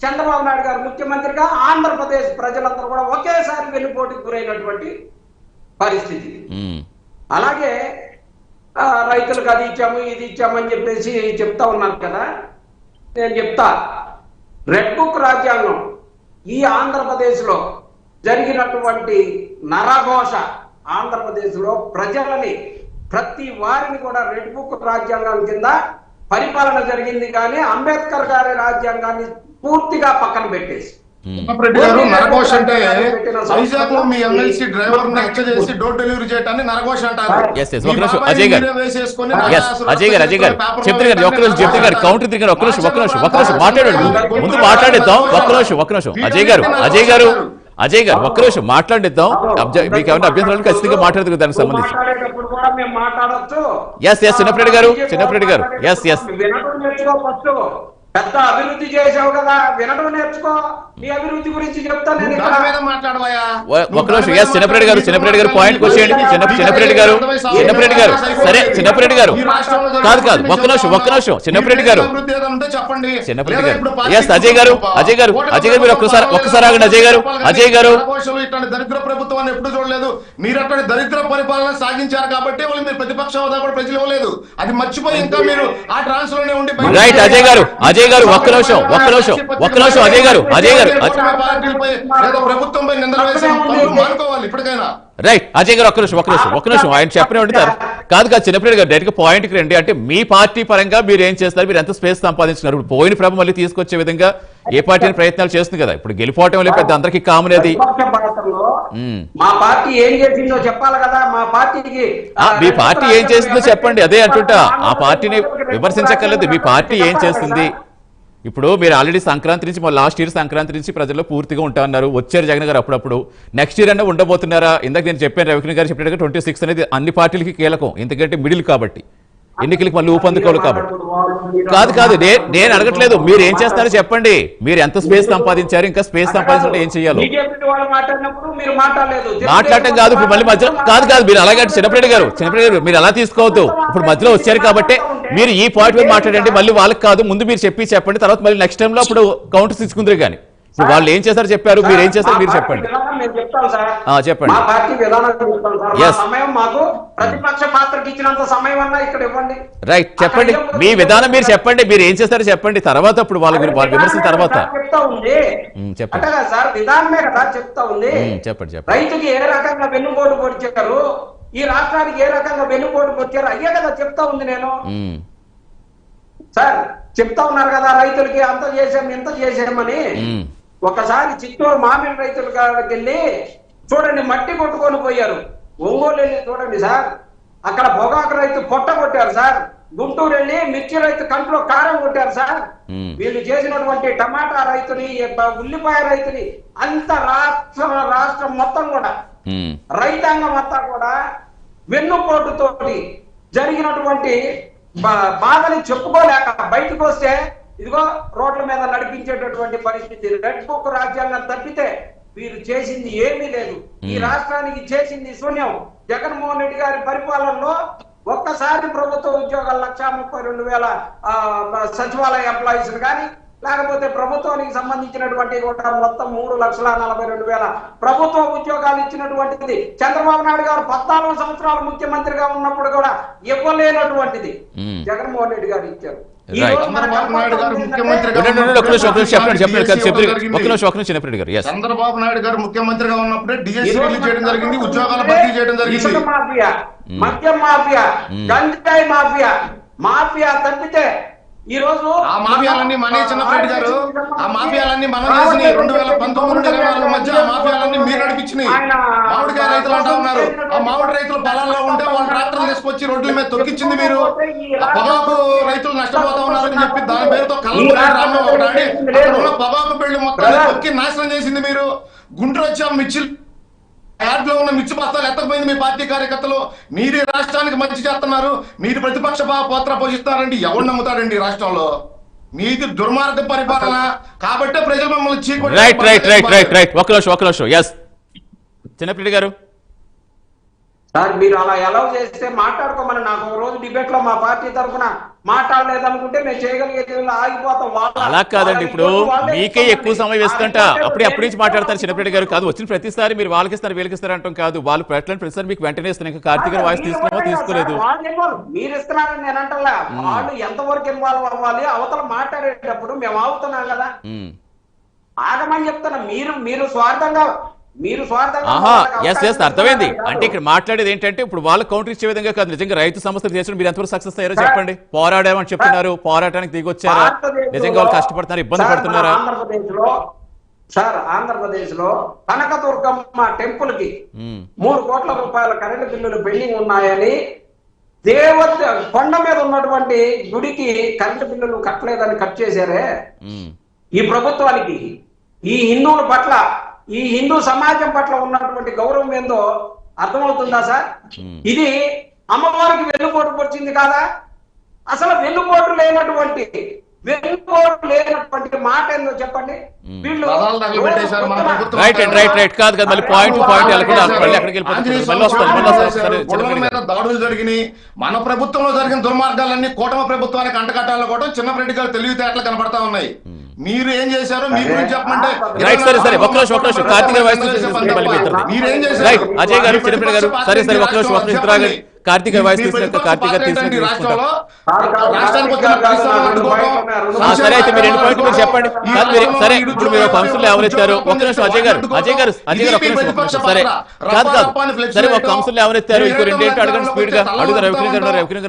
చంద్రబాబు నాయుడు గారు ముఖ్యమంత్రిగా ఆంధ్రప్రదేశ్ ప్రజలందరూ కూడా ఒకేసారి వెన్నుపోటుకు గురైనటువంటి పరిస్థితి. అలాగే రైతులకు అది ఇచ్చాము, ఇది ఇచ్చామని చెప్పేసి చెప్తా ఉన్నారు కదా. నేను చెప్తా, రెడ్ బుక్ రాజ్యాంగం ఈ ఆంధ్రప్రదేశ్ లో జరిగినటువంటి నరఘోష, ఆంధ్రప్రదేశ్ లో ప్రజలని, ప్రతి వారిని కూడా రెడ్ బుక్ రాజ్యాంగం కింద పరిపాలన జరిగింది. కానీ అంబేద్కర్ గారి రాజ్యాంగాన్ని పూర్తిగా పక్కన పెట్టేసి నరఘోష అంటే వైజాగ్ లో మీ ఎమ్మెల్సీ డ్రైవర్ హత్య చేసి డోర్ డెలివరీ చేయటాన్ని నరఘోష అంటారు. అజయ్ గారు కౌంటర్ తిరిగారు. ఒక్క నిమిషం మాట్లాడండి, ముందు మాట్లాడేద్దాం. ఒక్క నిమిషం అజయ్ గారు ఒక్క నిమిషం మాట్లాడేద్దాం. మీకు ఏమైనా అభ్యంతరాలు ఖచ్చితంగా మాట్లాడదు దానికి సంబంధించి. చిన్నప్పరెడ్డి గారు ఎస్ పెద్ద అభివృద్ధి చేసావు కదా, వినడం నేర్చుకో. నీ అభివృద్ధి గురించి చెప్తా నేను ఇక్కడ. ఒక నిమిషం. ఎస్ చిన్నపరెడ్డి గారు పాయింట్ వచ్చేయండి. చిన్నపరెడ్డి గారు సరే చిన్నపరెడ్డి గారు కాదు ఒక్క నిమిషం చిన్నపరెడ్డి గారు ఎస్ అజయ్ గారు మీరు ఒక్కసారి ఆగండి. అజయ్ గారు ఇట్లాంటి దరిద్ర ప్రభుత్వాన్ని ఎప్పుడు చూడలేదు. మీరు అట్లాంటి దరిద్ర పరిపాలన సాగించారు కాబట్టి వాళ్ళు మీరు ప్రతిపక్ష హోదా కూడా ప్రజలు ఇవ్వలేదు. అది మర్చిపోయి ఇంకా మీరు ఆ ట్రాన్స్ లోనే ఉండి రైట్. అజయ్ గారు ఒక్క నిమిషం అజయ్ గారు ప్రభుత్వంపై నిందలు వేసి మానుకోవాలి ఇప్పటికైనా. రైట్ అజయ్ గారు ఒక్క నిమిషం ఆయన చెప్పనే ఉంటారు. కాదు చిన్నపరెడ్డి గారు డైరెక్ట్ పాయింట్ కి రండి. అంటే మీ పార్టీ పరంగా మీరు ఏం చేస్తారు, మీరు ఎంత స్పేస్ సంపాదించున్నారు? ఇప్పుడు పోయిన ప్రభు మళ్ళీ తీసుకొచ్చే విధంగా ఏ పార్టీ ప్రయత్నాలు చేస్తుంది కదా. ఇప్పుడు గెలిపోవటం పెద్ద అందరికీ కామన్ అది. మా పార్టీ ఏం చేసిందో చెప్పాలి కదా. మా పార్టీకి మీ పార్టీ ఏం చేసిందో చెప్పండి. అదే అంటుంటా, ఆ పార్టీని విమర్శించక్కర్లేదు. మీ పార్టీ ఏం చేస్తుంది? ఇప్పుడు మీరు ఆల్రెడీ సంక్రాంతి నుంచి లాస్ట్ ఇయర్ సంక్రాంతి నుంచి ప్రజల్లో పూర్తిగా ఉంటా అన్నారు. వచ్చారు జగన్ గారు అప్పుడప్పుడు. నెక్స్ట్ ఇయర్ అన్నా ఉండబోతున్నారా? ఇందాక నేను చెప్పాను, రవికిరణ్ గారు చెప్పినట్టుగా 26 అనేది అన్ని పార్టీలకి కీలకం. ఎందుకంటే మిడిల్ కాబట్టి, ఎన్నికలకి మళ్ళీ ఊపందుకోవాలి కాబట్టి. కాదు నేను అడగట్లేదు, మీరు ఏం చేస్తారో చెప్పండి. మీరు ఎంత స్పేస్ సంపాదించారు, ఇంకా స్పేస్ సంపాదించాలంటే ఏం చేయాలి? మాట్లాడటం కాదు ఇప్పుడు మళ్ళీ మధ్యలో కాదు మీరు అలాగే చిన్నపరెడ్డి గారు మీరు అలా తీసుకోవద్దు. ఇప్పుడు మధ్యలో వచ్చారు కాబట్టి మీరు ఈ పాయింట్ మీద మాట్లాడండి. మళ్ళీ వాళ్ళకి కాదు, ముందు మీరు చెప్పండి. తర్వాత మళ్ళీ నెక్స్ట్ టైం లో అప్పుడు కౌంటర్ తీసుకుందరు కానీ ఇప్పుడు వాళ్ళు ఏం చేశారు చెప్పారు, మీరు ఏం చేస్తారు మీరు చెప్పండి. చెప్పండి. ప్రతిపక్ష పాత్రకి ఇచ్చినంత సమయం అన్నా ఇక్కడ ఇవ్వండి. రైట్ చెప్పండి, మీ విధానం మీరు చెప్పండి, మీరు ఏం చేస్తారో చెప్పండి. తర్వాత అప్పుడు వాళ్ళ విమర్శన తర్వాత చెప్తా ఉంది. చెప్పండి సార్, విధానమే కదా చెప్తా ఉంది. చెప్పండి. రైతుకి ఏ రకంగా వెన్నుపోటు పొడిచారు, ఈ రాష్ట్రానికి ఏ రకంగా వెన్నుపోటు పొడిచారు, అయ్యే కదా చెప్తా ఉంది. నేను సార్ చెప్తా ఉన్నారు కదా, రైతులకి అంత చేసాం ఇంత చేసామని. ఒకసారి చిత్తూరు మామిడి రైతుల కాడికి వెళ్ళి చూడండి, మట్టి కొట్టుకొని పోయారు. ఒంగోలు వెళ్ళి చూడండి సార్, అక్కడ పొగాకు రైతు పొట్ట కొట్టారు సార్. గుంటూరు వెళ్ళి మిర్చి రైతు కంట్లో కారం కొట్టారు సార్. వీళ్ళు చేసినటువంటి టమాటా రైతుని, ఉల్లిపాయ రైతుని, అంత రాష్ట్రం మొత్తం కూడా రైతాంగం అంతా కూడా వెన్నుపోటుతోటి జరిగినటువంటి బాధని చెప్పుకోలేక బయటకు వస్తే ఇదిగో రోడ్ల మీద నడిపించేటటువంటి పరిస్థితి. రెడ్ బుక్ రాజ్యాంగం తప్పితే వీరు చేసింది ఏమీ లేదు. ఈ రాష్ట్రానికి చేసింది శూన్యం. జగన్మోహన్ రెడ్డి గారి పరిపాలనలో ఒక్కసారి ప్రభుత్వ ఉద్యోగాలు 1,32,000 సచివాలయ ఎంప్లాయీస్ కానీ, లేకపోతే ప్రభుత్వానికి సంబంధించినటువంటి మొత్తం 3,42,000 ప్రభుత్వ ఉద్యోగాలు ఇచ్చినటువంటిది చంద్రబాబు నాయుడు గారు 14 సంవత్సరాలు ముఖ్యమంత్రిగా ఉన్నప్పుడు కూడా ఇవ్వలేనటువంటిది జగన్మోహన్ రెడ్డి గారు ఇచ్చారు. చంద్రబాబు నాయుడు గారు ముఖ్యమంత్రిగా ఉన్నప్పుడే డిఎస్సీ రిలీజ్ చేయడం జరిగింది, ఉద్యోగాలు భర్తీ చేయడం జరిగింది. మద్యం మాఫియా, గంజాయి మాఫియా తప్పితే ఈ రోజు ఆ మాఫియాలన్నీ మన చిన్నపరెడ్డి గారు, ఆ మాఫియాలన్నీ మనం చేసిన 2019-2024 మధ్య ఆ మాఫియాలన్నీ మీరు నడిపించినాయి. మామిడికాయ రైతులు అంటా ఉన్నారు, ఆ మామిడి రైతులు పొలాల్లో ఉంటే వాళ్ళు ట్రాక్టర్లు తీసుకొచ్చి రోడ్ల మీద తొక్కించింది మీరు. ఆ పొగాకు రైతులు నష్టపోతా ఉన్నారని చెప్పి దాని పేరుతో కళ్ళ రామం ఒకటి ఆడి అక్కడ ఉన్న పొగాకు పెళ్లి మొత్తం తొక్కి నాశనం చేసింది మీరు. గుంటూరు వచ్చాం మిర్చి యాడ్లో ఉన్న మిర్చి బస్తాలు ఎత్తకపోయింది మీ పార్టీ కార్యకర్తలు. మీరు రాష్ట్రానికి మంచి చేస్తున్నారు, మీరు ప్రతిపక్ష పాత్ర పోషిస్తారండి. ఎవరు నమ్ముతారండి రాష్ట్రంలో? మీది దుర్మార్గ పరిపాలన కాబట్టే ప్రజలు మమ్మల్ని చిన్నపరెడ్డి గారు సార్ మీరు అలా ఎలా చేస్తే మాట్లాడుకోమని నాకు ఒక రోజు డిబేట్ లో మా పార్టీ తరఫున మాట్లాడలేదనుకుంటే మేము చేయగలిగేది ఆగిపోతాం. అలా కాదండి, ఇప్పుడు మీకే ఎక్కువ సమయం ఇస్తుంటా అప్పటి నుంచి మాట్లాడతారు చిన్నపరెడ్డి గారు. కాదు వచ్చిన ప్రతిసారి మీరు వాళ్ళకి ఇస్తారు వీళ్ళకి ఇస్తారు అంటాం కాదు, వాళ్ళు ప్రతిసారి మీకు వెంటనే ఇస్తున్నారు. ఇంకా కార్తీక్ వాయిస్ తీసుకోలేదు. మీరు ఇస్తున్నారని నేను అంటలా, వాళ్ళు ఎంతవరకు ఇన్వాల్వ్ అవ్వాలి, అవతల మాట్లాడేటప్పుడు మేము ఆగుతున్నాం కదా, ఆగమని చెప్తున్నా. మీరు స్వార్థంగా అర్థమైంది. అంటే ఇక్కడ మాట్లాడేది ఏంటంటే ఇప్పుడు వాళ్ళు కౌంటర్ ఇచ్చే విధంగా కాదు, నిజంగా రైతు సమస్యలు చేసిన మీరు ఎంతవరకు సక్సెస్ అయ్యారో చెప్పండి. పోరాడామని చెప్తున్నారు, పోరాటానికి దిగొచ్చారా, నిజంగా వాళ్ళు కష్టపడుతున్నారు, ఇబ్బంది పడుతున్నారా? ఆంధ్రప్రదేశ్ లో కనకదుర్గమ్మ టెంపుల్ కి 3 కోట్ల రూపాయల కరెంటు బిల్లులు పెండింగ్ ఉన్నాయని, కొండ మీద ఉన్నటువంటి గుడికి కరెంటు బిల్లులు కట్టలేదని కట్ చేశారే. ఈ ప్రభుత్వానికి ఈ హిందువుల పట్ల, ఈ హిందూ సమాజం పట్ల ఉన్నటువంటి గౌరవం ఏందో అర్థమవుతుందా సార్? ఇది అమ్మవారికి వెన్నుపోటు పొడిచింది కాదా? అసలు వెన్నుపోటు లేనటువంటి వెనుకోడు లేనటువంటి మాట ఏందో చెప్పండి. వీళ్ళు పదాలు తగలబెట్టేశారు మన ప్రభుత్వం. రైట్ కాదు కదా, మళ్ళీ పాయింట్ వెళ్ళకుండా మళ్ళీ అక్కడికి వెళ్ళిపోతుంది. మళ్ళీ వస్తారు. కులాల మీద దాడులు జరిగినాయి. మన ప్రభుత్వంలో జరిగిన దుర్మార్గాలన్నీ కూటమి ప్రభుత్వానికి అంటకట్టాలని కూడా చిన్నరెడ్డి గారు తెలివితేటలు కనపడతా ఉన్నాయి. మీరు ఏం చేశారో మీ గురించి చెప్పమంటే రైట్ సరే ఒక్క నిమిషం కార్తీక వైస్ మీరేం చేశారు? రైట్ అజయ్ గారు చిన్నరెడ్డి గారు సరే ఒక్క నిమిషం కార్తీక వైస్ తీసుకున్న కార్తీక సరే అయితే మీరు 2 పాయింట్లు మీరు చెప్పండి. సరే ఇప్పుడు మీరు కౌన్సిల్ ఎవరెత్తారు? ఒక్క నిమిషం అజయ్ గారు ఒక్క నిమిషం సరే కాదు సరే ఒక కౌన్సిల్ ఎవరెత్తారు? ఇంకో 2 ఏంటి అడగండి, స్పీడ్ గా అడుగుతారు. రవికిరణ్ గారు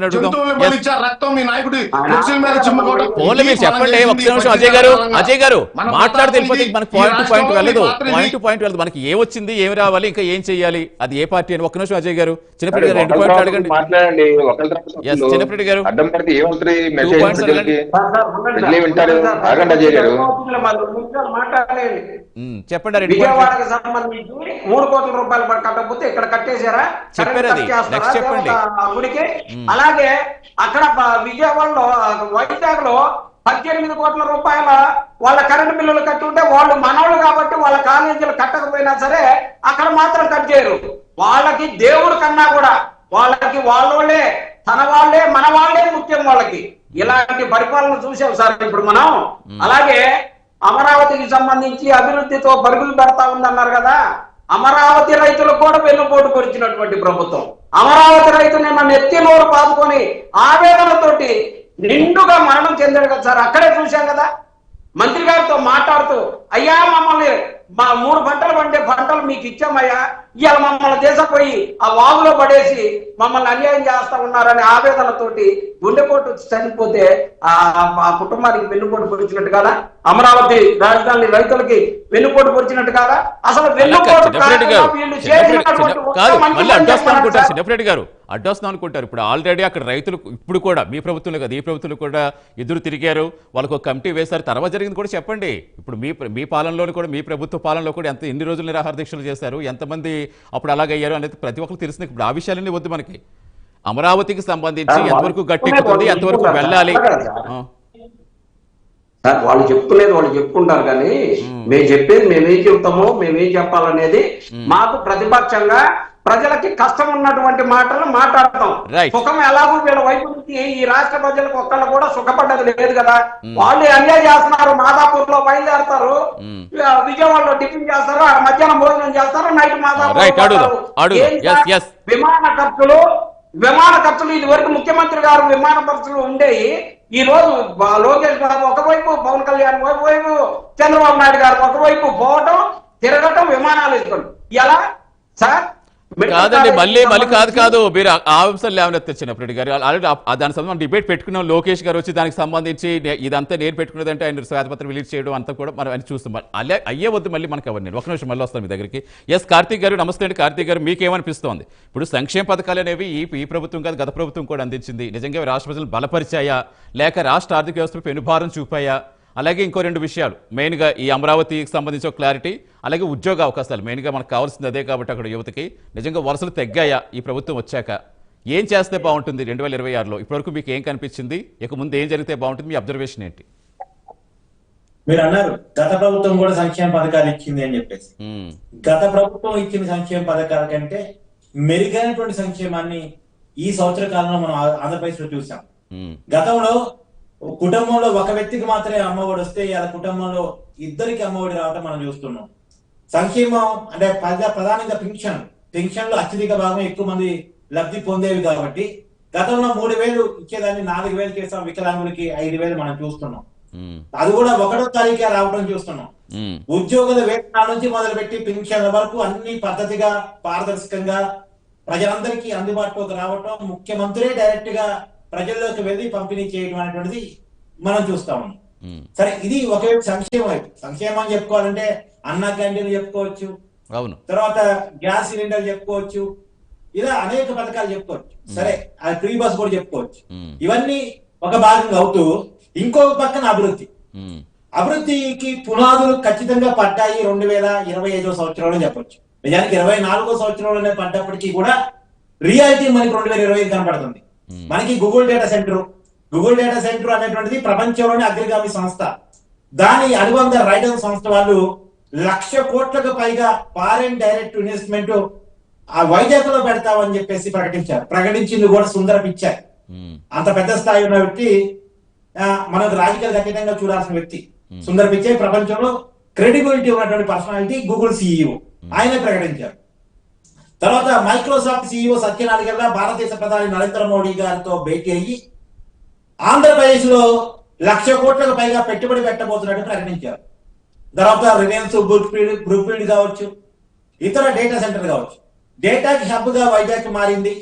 అడుగుదాం. ఫోన్లో మీరు చెప్పండి. ఒక్క నిమిషం అజయ్ గారు మాట్లాడితే వెళ్ళిపోతే మనకి పాయింట్ వెళ్ళదు. మనకి ఏమొచ్చింది, ఏమి రావాలి, ఇంకా ఏం చెయ్యాలి, అది ఏ పార్టీ అని. ఒక్క నిమిషం అజయ్ గారు చిన్నప్పటి గారు 2 పాయింట్లు అడగండి. మాట్లాడండి. చిన్నప్పటి గారు అడ్డం పడితే ఏమవుతుంది? మెసేజ్ వింటారు. ఆగండి అజయ్ గారు చెప్పండి. విజయవాడకి సంబంధించి 3 కోట్ల రూపాయలు కట్టకపోతే ఇక్కడ కట్టేశారా? చెప్పారు అది. నెక్స్ట్ చెప్పండి. గుడికి అలాగే అక్కడ విజయవాడలో వైజాగ్ లో 18 కోట్ల రూపాయల వాళ్ళ కరెంటు బిల్లులు కట్టుంటే వాళ్ళు మనవాళ్ళు కాబట్టి వాళ్ళ కాలేజీలు కట్టకపోయినా సరే అక్కడ మాత్రం కట్ చేయరు. వాళ్ళకి దేవుడు కన్నా కూడా వాళ్ళకి వాళ్ళే తన వాళ్ళే మన వాళ్ళే ముఖ్యం వాళ్ళకి. ఇలాంటి పరిపాలన చూసాం సార్ ఇప్పుడు మనం. అలాగే అమరావతికి సంబంధించి అభివృద్ధితో పరుగులు పెడతా ఉందన్నారు కదా, అమరావతి రైతులకు కూడా వెన్నుపోటు పొడిచినటువంటి ప్రభుత్వం. అమరావతి రైతు నిన్న నెత్తి నోరు పాదుకొని ఆవేదనతోటి నిండుగా మరణం చెందాడు కదా సార్. అక్కడే చూశాం కదా మంత్రి గారితో మాట్లాడుతూ, అయ్యా మమ్మల్ని 3 పంటలు పండే పంటలు మీకు ఇచ్చామయ్యా, ఇవాళ మమ్మల్ని దేశపోయి ఆ వాగులో పడేసి మమ్మల్ని అన్యాయం చేస్తా ఉన్నారనే ఆవేదనతోటి గుండెపోటు చనిపోతే ఆ కుటుంబానికి వెన్నుపోటు పొడిచినట్టు కదా, అమరావతి రాజధాని రైతులకి వెన్నుపోటు పొడిచినట్టు కదా. అసలు అడ్డొస్తాం అనుకుంటారు. ఇప్పుడు ఆల్రెడీ అక్కడ రైతులు ఇప్పుడు కూడా మీ ప్రభుత్వంలో కదా ఈ ప్రభుత్వంలో కూడా ఎదురు తిరిగారు, వాళ్ళకు ఒక కమిటీ వేశారు. తర్వాత జరిగింది కూడా చెప్పండి. ఇప్పుడు మీ పాలనలో కూడా మీ ప్రభుత్వ పాలనలో కూడా ఎన్ని రోజులు నిరాహార దీక్షలు చేశారు, ఎంతమంది అప్పుడు అలాగయ్యారు అనేది ప్రతి ఒక్కరు తెలిసింది. ఇప్పుడు ఆ విషయాలన్నీ వద్దు మనకి. అమరావతికి సంబంధించి ఎంతవరకు గట్టెక్కుతుంది, ఎంతవరకు వెళ్ళాలి. వాళ్ళు చెప్తులేదు వాళ్ళు చెప్పుకుంటారు కానీ మేము చెప్పేది మేమేం చెప్తామో మేమేం చెప్పాలనేది మాకు ప్రతిపక్షంగా ప్రజలకి కష్టం ఉన్నటువంటి మాటలు మాట్లాడతాం. సుఖం ఎలాగో వీళ్ళ వైపు నుంచి ఈ రాష్ట్ర ప్రజలకు ఒక్కళ్ళు కూడా సుఖపడ్డది లేదు కదా. వాళ్ళు ఎంజాయ్ చేస్తున్నారు. మాదాపూర్ లో బయలుదేరతారు, విజయవాడలో టిఫిన్ చేస్తారు, మధ్యాహ్నం భోజనం చేస్తారు, నైట్ మాదాపూర్. విమాన ఖర్చులు ఇది వరకు ముఖ్యమంత్రి గారు విమాన ఖర్చులు ఉండేవి. ఈ రోజు లోకేష్ బాబు ఒకవైపు, పవన్ కళ్యాణ్ ఒకవైపు, చంద్రబాబు నాయుడు గారు ఒకవైపు పోవటం, తిరగటం, విమానాలు వేసుకోండి. ఎలా సార్? కాదండి, మళ్ళీ కాదు మీరు ఆ అంశాలు లేవనెత్తారు చిన్నప్పటి గారు. ఆల్రెడీ దాని సంబంధించి డిబేట్ పెట్టుకున్నాం. లోకేష్ గారు వచ్చి దానికి సంబంధించి ఇదంతా నేను పెట్టుకున్నదంటే ఆయన శ్వేతపత్రం రిలీజ్ చేయడం అంతా కూడా మనం అని చూస్తాం. అయ్యే వద్దు మళ్ళీ మనకు అవన్నీ. ఒక నిమిషం మళ్ళీ వస్తాం మీ దగ్గరికి. ఎస్ కార్తీక్ గారు నమస్తే అండి. కార్తీక్ గారు మీకేమనిపిస్తోంది? ఇప్పుడు సంక్షేమ పథకాలు అనేవి ఈ ప్రభుత్వం కాదు గత ప్రభుత్వం కూడా అందించింది. నిజంగా రాష్ట్ర ప్రజలు బలపరిచాయా, లేక రాష్ట్ర ఆర్థిక వ్యవస్థపై పెనుభారం చూపాయా? అలాగే ఇంకో 2 విషయాలు మెయిన్గా ఈ అమరావతికి సంబంధించి ఒక క్లారిటీ, అలాగే ఉద్యోగ అవకాశాలు. మెయిన్గా మనకు కావాల్సింది అదే కాబట్టి అక్కడ యువతకి నిజంగా వలసలు తగ్గాయా ఈ ప్రభుత్వం వచ్చాక? ఏం చేస్తే బాగుంటుంది 2026లో? ఇప్పటివరకు మీకు ఏం కనిపించింది? ఇక ముందు ఏం జరిగితే బాగుంటుంది? మీ అబ్జర్వేషన్ ఏంటి? మీరు అన్నారు గత ప్రభుత్వం కూడా సంక్షేమ పథకాలు ఇచ్చింది అని చెప్పేసి. గత ప్రభుత్వం ఇచ్చిన సంక్షేమ పథకాల కంటే మెరుగైనటువంటి సంక్షేమాన్ని ఈ సంవత్సర కాలంలో మనం ఆంధ్రప్రదేశ్ లో చూసాం. గతంలో కుటుంబంలో ఒక వ్యక్తికి మాత్రమే అమ్మఒడి వస్తే ఇలా కుటుంబంలో 2కి అమ్మఒడి రావటం మనం చూస్తున్నాం. సంక్షేమం అంటే ప్రధానంగా పెన్షన్లు అత్యధిక భాగం ఎక్కువ మంది లబ్ధి పొందేవి కాబట్టి గతంలో 3,000 ఇచ్చేదాన్ని 4,000 చేస్తాం. వికలాంగులకి 5,000 మనం చూస్తున్నాం. అది కూడా 1వ తారీఖే రావడం చూస్తున్నాం. ఉద్యోగుల వేతనాల నుంచి మొదలుపెట్టి పెన్షన్ల వరకు అన్ని పద్ధతిగా పారదర్శకంగా ప్రజలందరికీ అందుబాటులోకి రావటం, ముఖ్యమంత్రి డైరెక్ట్ గా ప్రజల్లోకి వెళ్ళి పంపిణీ చేయడం అనేటువంటిది మనం చూస్తా ఉన్నాం. సరే, ఇది ఒకవైపు సంక్షేమం అని చెప్పుకోవాలంటే అన్న క్యాంటీన్ చెప్పుకోవచ్చు, తర్వాత గ్యాస్ సిలిండర్ చెప్పుకోవచ్చు, ఇలా అనేక పథకాలు చెప్పుకోవచ్చు. సరే, అది ఫ్రీ బస్ కూడా చెప్పుకోవచ్చు. ఇవన్నీ ఒక భాగంగా అవుతూ ఇంకో పక్కన అభివృద్ధికి పునాదులు ఖచ్చితంగా పడ్డాయి 2025వ సంవత్సరంలో చెప్పొచ్చు. నిజానికి 24వ సంవత్సరంలోనే పడ్డప్పటికీ కూడా రియాలిటీ మనకి 2025 కనపడుతుంది. మనకి Google data centre, Google data centre అనేటువంటిది ప్రపంచంలోని అగ్రగామి సంస్థ. దాని అనుబంధ రైడర్ సంస్థ వాళ్ళు 1,00,000 కోట్లకు పైగా ఫారెన్ డైరెక్ట్ ఇన్వెస్ట్మెంట్ ఆ వైజాగ్ లో పెడతామని చెప్పేసి ప్రకటించారు. ప్రకటించింది కూడా సుందర పిచ్చాయి. అంత పెద్ద స్థాయి ఉన్న వ్యక్తి, మనకు రాజకీయాలు ఖచ్చితంగా చూడాల్సిన వ్యక్తి సుందర పిచ్చాయి. ప్రపంచంలో క్రెడిబిలిటీ ఉన్నటువంటి పర్సనాలిటీ, గూగుల్ సిఇఓ ఆయనే ప్రకటించారు. తర్వాత మైక్రోసాఫ్ట్ సిఇఓ సత్య నాదెళ్ల భారతదేశ ప్రధాని నరేంద్ర మోడీ గారితో భేటీ అయ్యి ఆంధ్రప్రదేశ్ లో 1,00,000 కోట్లకు పైగా పెట్టుబడి పెట్టబోతున్నట్టు ప్రకటించారు. తర్వాత రిలయన్స్, బ్రూఫీల్డ్ కావచ్చు, ఇతర డేటా సెంటర్ కావచ్చు, డేటాకి హబ్ గా వైజాగ్ మారింది,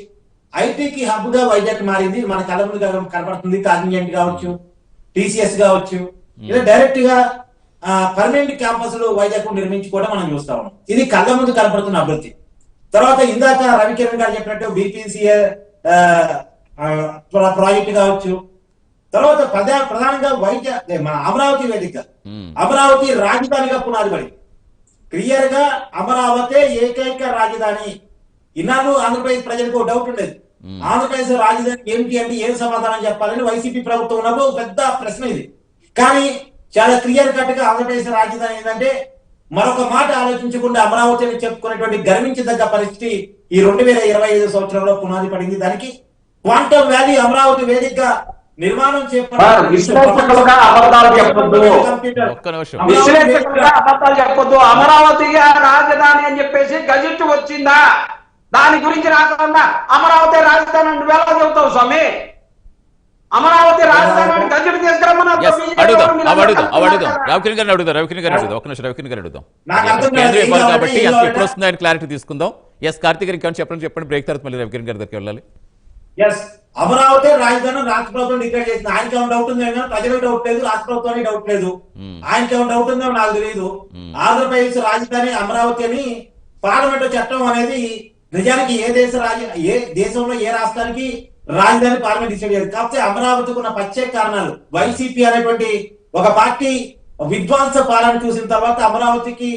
ఐటీకి హబ్ గా వైజాగ్ మారింది. మన కళ్ళ ముందు కనపడుతుంది. కాగ్నిజెంట్ కావచ్చు, టీసీఎస్ కావచ్చు, ఇలా డైరెక్ట్ గా పర్మనెంట్ క్యాంపస్ లో వైజాగ్ నిర్మించుకోవడం మనం చూస్తా ఉన్నాం. ఇది కళ్ళ ముందు కనపడుతున్న అభివృద్ధి. తర్వాత ఇందాక రవికిరణ్ గారు చెప్పినట్టు బీపీసీఏ ప్రాజెక్ట్ కావచ్చు, తర్వాత ప్రధానంగా మన అమరావతి వేదిక, అమరావతి రాజధానిగా పునాది పడింది. క్లియర్ గా అమరావతి ఏకైక రాజధాని. ఇన్నాళ్ళు ఆంధ్రప్రదేశ్ ప్రజలకు డౌట్ ఉండేది, ఆంధ్రప్రదేశ్ రాజధాని ఏమిటి అంటే ఏం సమాధానం చెప్పాలని వైసీపీ ప్రభుత్వం ఉన్నప్పుడు పెద్ద ప్రశ్న ఇది. కానీ చాలా క్లియర్ కట్ గా ఆంధ్రప్రదేశ్ రాజధాని ఏంటంటే మరొక మాట ఆలోచించకుండా అమరావతిని చెప్పుకునేటువంటి గర్వించదగ్గ పరిస్థితి ఈ 2025 సంవత్సరంలో పునాది పడింది. దానికి క్వాంటమ్ వ్యాలీ అమరావతి వేదిక నిర్మాణం విశ్లేషకులుగా అబద్ధాలు చెప్పొద్దు. అమరావతి రాజధాని అని చెప్పేసి గజెట్ వచ్చిందా, దాని గురించి రాకుండా అమరావతి రాజధాని అంటే ఎలా చెబుతావు స్వామి? అమరావతి రాజధాని గజెట్ తీసుకురమ్మని ఎప్పుడు వస్తుంది ఆయన క్లారిటీ తీసుకుందాం. కార్తీక్ గారు చెప్పండి. బ్రేక్ తర్వాత మళ్ళీ రవికిరణ్ గారి దగ్గరికి వెళ్ళాలి. అమరావతి రాజధాని రాష్ట్ర ప్రభుత్వం డిక్లేర్ చేసింది. ఆయనకి ఏమైనా డౌట్ ఉంది కానీ ప్రజలకు డౌట్ లేదు, రాష్ట్ర ప్రభుత్వానికి డౌట్ లేదు. ఆయనకి ఏమైనా డౌట్ ఉందో నాకు తెలియదు. ఆంధ్రప్రదేశ్ రాజధాని అమరావతి అని పార్లమెంట్ చట్టం అనేది నిజానికి ఏ దేశంలో ఏ రాష్ట్రానికి రాజధాని పార్లమెంట్ డిసైడ్ చేయాలి. కాకపోతే అమరావతికి ఉన్న ప్రత్యేక కారణాలు, వైసీపీ అనేటువంటి ఒక పార్టీ విధ్వంస పాలన చూసిన తర్వాత అమరావతికి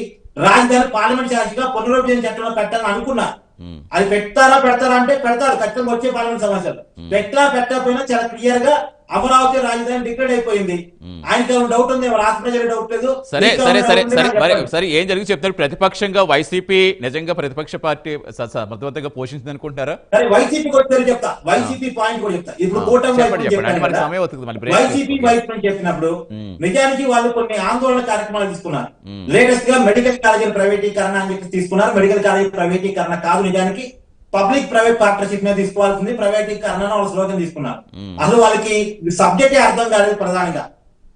రాజధాని పార్లమెంట్ సాక్షిగా పునరుద్ధరణ చట్టంలో పెట్టాలని అనుకున్నారు. అది పెడతారా అంటే పెడతారు, ఖచ్చితంగా వచ్చే పార్లమెంట్ సమావేశాలు. పెట్టకపోయినా చాలా క్లియర్ గా అమరావతి రాజధాని డిక్లేర్ అయిపోయింది. ఆయనకి డౌట్ ఉంది, రాష్ట్ర ప్రజలకు డౌట్ లేదు. సరే ఏం జరిగి చెప్తారు? ప్రతిపక్షంగా వైసీపీ నిజంగా ప్రతిపక్ష పార్టీ సమర్థవంతంగా పోషించింది అనుకుంటారా? వైసీపీకి వచ్చారు చెప్తా, వైసీపీ పాయింట్ కూడా చెప్తా. ఇప్పుడు కూటమి వైసీపీ వైపు చెప్పినప్పుడు నిజానికి వాళ్ళు కొన్ని ఆందోళన కార్యక్రమాలు తీసుకున్నారు. లేటెస్ట్ గా మెడికల్ కాలేజీల ప్రైవేటీకరణ అని చెప్పి తీసుకున్నారు. మెడికల్ కాలేజీ ప్రైవేటీకరణ కాదు, నిజానికి పబ్లిక్ ప్రైవేట్ పార్ట్నర్షిప్ మీద తీసుకోవాల్సింది, ప్రైవేటీకరణ వాళ్ళ స్లోగన్ తీసుకున్నారు. అసలు వాళ్ళకి సబ్జెక్టే అర్థం కాలేదు. ప్రధానంగా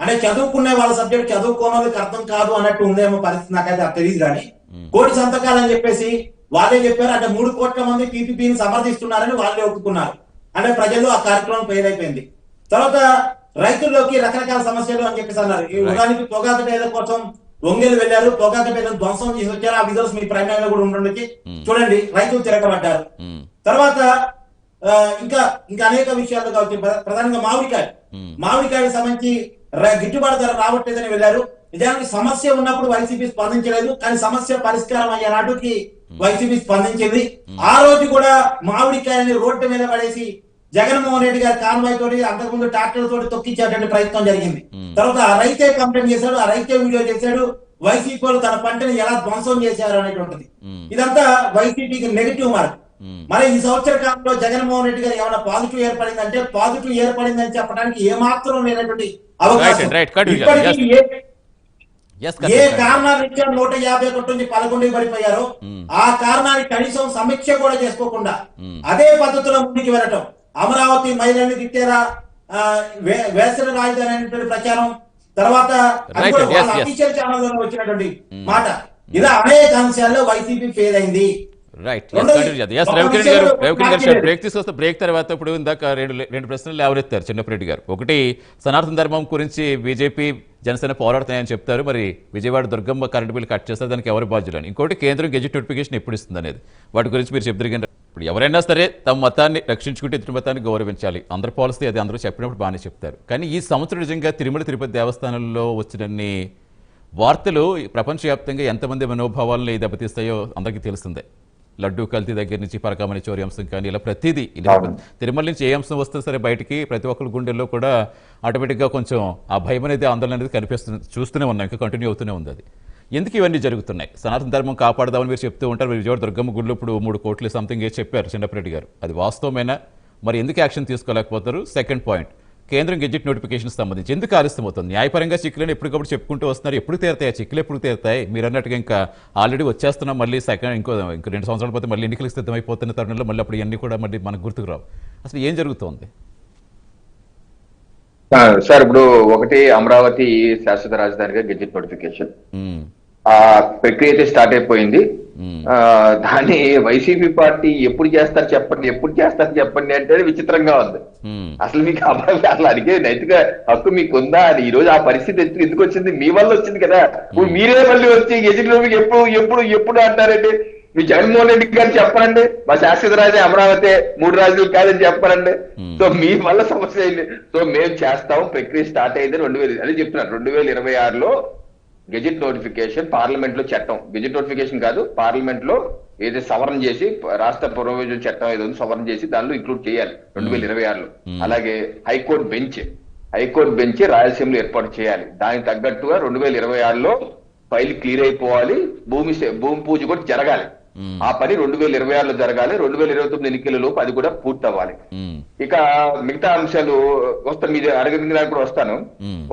అంటే చదువుకునే వాళ్ళ సబ్జెక్ట్ చదువుకోని వాళ్ళకి అర్థం కాదు అన్నట్టు ఉందేమో పరిస్థితి. నాకైతే తెలియదు. కానీ 1 కోటి సంతకాలు అని చెప్పేసి వాళ్ళే చెప్పారు. అంటే 3 కోట్ల మంది పీపీపీని సమర్థిస్తున్నారని వాళ్ళే ఒప్పుకున్నారు. అంటే ప్రజలు ఆ కార్యక్రమం పేరైపోయింది. తర్వాత రైతుల్లోకి రకరకాల సమస్యలు అని చెప్పేసి అన్నారు. ఉదాహరణకి పొగాకు పేద కోసం ఒంగోలు వెళ్లారు, పొగాకు పేదను ధ్వంసం చేసి వచ్చారు. ఆ విజువల్స్ మీ ప్రైమ్ లో కూడా ఉండడానికి చూడండి. రైతులు తిరగబడ్డారు. తర్వాత ఇంకా అనేక విషయాలు కావచ్చు. ప్రధానంగా మామిడికాయకి సంబంధించి గిట్టుబాటు ధర రావట్లేదని వెళ్ళారు. నిజానికి సమస్య ఉన్నప్పుడు వైసీపీ స్పందించలేదు, కానీ సమస్య పరిష్కారం అయ్యే నాటికి వైసీపీ స్పందించింది. ఆ రోజు కూడా మామిడికాయని రోడ్డు మీద పడేసి జగన్మోహన్ రెడ్డి గారి కాన్వాయ్ తోటి, అంతకుముందు ట్రాక్టర్ తోటి తొక్కించేటువంటి ప్రయత్నం జరిగింది. తర్వాత ఆ రైతే కంప్లైంట్ చేశాడు, ఆ రైతే వీడియో చేశాడు. వైసీపీ వాళ్ళు తన పంటని ఎలా ధ్వంసం చేశారు అనేటువంటిది. ఇదంతా వైసీపీకి నెగిటివ్ మార్క్. మరి ఈ సంవత్సర కాలంలో జగన్మోహన్ రెడ్డి గారు ఏమైనా పాజిటివ్ ఏర్పడిందంటే పాజిటివ్ ఏర్పడిందని చెప్పడానికి ఏమాత్రం లేనటువంటి అవకాశం. ఏ కారణాలు ఇచ్చా 150 కోట్ల నుంచి 11 పడిపోయారో ఆ కారణాన్ని కనీసం సమీక్ష కూడా చేసుకోకుండా అదే పద్ధతిలో ముందుకు వెళ్ళటం. అమరావతి మహిళల్ని తిట్టారా, వేసవి రాజధాని అనేటువంటి ప్రచారం, తర్వాత అఫీషియల్ ఛానల్లో వచ్చినటువంటి మాట, ఇలా అనేక అంశాల్లో వైసీపీ ఫెయిల్ అయింది. బ్రేక్ తీసుకొస్తే బ్రేక్ తర్వాత ఇప్పుడు ఇందాక రెండు ప్రశ్నలు లేవనెత్తారు చిన్నప్పరెడ్డి గారు. ఒకటి సనాతన ధర్మం గురించి బీజేపీ జనసేన పోరాడుతున్నాయని చెప్తారు, మరి Vijayawada Durgamma current bill cut చేస్తారు, దానికి ఎవరు బాధ్యులని. ఇంకోటి కేంద్రం గెజిట్ నోటిఫికేషన్ ఎప్పుడు ఇస్తుంది అనేది. వాటి గురించి మీరు చెప్తారు. ఇప్పుడు ఎవరైనా సరే తమ మతాన్ని రక్షించుకుంటే ఇతర మతాన్ని గౌరవించాలి, అందరి పాలసీ అది అందరూ చెప్పినప్పుడు బాగానే చెప్తారు. కానీ ఈ సంవత్సరం నిజంగా తిరుమల తిరుపతి దేవస్థానంలో వచ్చినన్ని వార్తలు ప్రపంచవ్యాప్తంగా ఎంతమంది మనోభావాలను దెబ్బతీస్తాయో అందరికీ తెలుస్తుంది. లడ్డూ కల్తీ దగ్గర నుంచి పరకామణి చోరీ అంశం కానీ ఇలా ప్రతిదీ తిరుమల నుంచి ఏ అంశం వస్తే సరే బయటికి ప్రతి ఒక్కరి గుండెల్లో కూడా ఆటోమేటిక్గా కొంచెం ఆ భయం అనేది ఆందోళన అనేది కనిపిస్తుంది, చూస్తూనే ఉన్నాం, ఇంకా కంటిన్యూ అవుతూనే ఉంది. అది ఎందుకు ఇవన్నీ జరుగుతున్నాయి? సనాతన ధర్మం కాపాడదామని మీరు చెప్తూ ఉంటారు. మీరు విజయవాడ దుర్గమ్మ గుడిలో ఇప్పుడు 3 కోట్లు సంథింగ్ ఏది చెప్పారు చిన్నప్పరెడ్డి గారు, అది వాస్తవమేనా? మరి ఎందుకు యాక్షన్ తీసుకోలేకపోతారు? సెకండ్ పాయింట్, కేంద్రం గెజిట్ నోటిఫికేషన్ సంబంధించి ఎందుకు ఆలస్యం అవుతుంది? న్యాయపరంగా చిక్కులను ఎప్పటికప్పుడు చెప్పుకుంటూ వస్తున్నారు, ఎప్పుడు తీరుతాయి చిక్కులు, ఎప్పుడు తీరుతాయి? మీరు అన్నట్టుగా ఇంకా ఆల్రెడీ వచ్చేస్తున్నాం, మళ్ళీ ఇంకో 2 సంవత్సరాల పోతే మళ్ళీ ఎన్నికలకు సిద్ధమైపోతున్న తరుణంలో మళ్ళీ అప్పుడు ఇవన్నీ కూడా మళ్ళీ మనకు గుర్తుకు రావు. అసలు ఏం జరుగుతోంది? సార్ ఇప్పుడు ఒకటి, అమరావతి శాశ్వత రాజధానిగా గెజిట్ నోటిఫికేషన్ ఆ ప్రక్రియ అయితే స్టార్ట్ అయిపోయింది. దాన్ని వైసీపీ పార్టీ ఎప్పుడు చేస్తారు చెప్పండి అంటే విచిత్రంగా ఉంది. అసలు మీకు అసలు అడిగే నైతిక హక్కు మీకు ఉందా అని ఈ రోజు ఆ పరిస్థితి ఎందుకు వచ్చింది? మీ వల్ల వచ్చింది కదా. ఇప్పుడు మీరే మళ్ళీ వచ్చి గెజిట్ లో ఎప్పుడు అంటారండి? మీ జగన్మోహన్ రెడ్డి గారు చెప్పండి, మా శాశ్వత రాజధాని అమరావతి 3 రాజధానులు కాదని చెప్పారండి. సో మీ వల్ల సమస్య అయింది. సో మేము చేస్తాం, ప్రక్రియ స్టార్ట్ అయింది 2000 అని చెప్తున్నారు. 2026లో గెజిట్ నోటిఫికేషన్ పార్లమెంట్ లో చట్టం, గెజిట్ నోటిఫికేషన్ కాదు, పార్లమెంట్ లో ఏదైతే సవరణ చేసి రాష్ట్ర పునర్విభజన చట్టం ఏదో సవరణ చేసి దానిలో ఇంక్లూడ్ చేయాలి 2026లో. అలాగే హైకోర్టు బెంచ్ రాయలసీమలో ఏర్పాటు చేయాలి. దానికి తగ్గట్టుగా 2026లో ఫైల్ క్లియర్ అయిపోవాలి, భూమి పూజ కూడా జరగాలి. ఆ పని 2026లో జరగాలి. 2029 ఎన్నికల లోపు అది కూడా పూర్తి అవ్వాలి. ఇక మిగతా అంశాలు వస్తాను, మీరు అడగడానికి కూడా వస్తాను.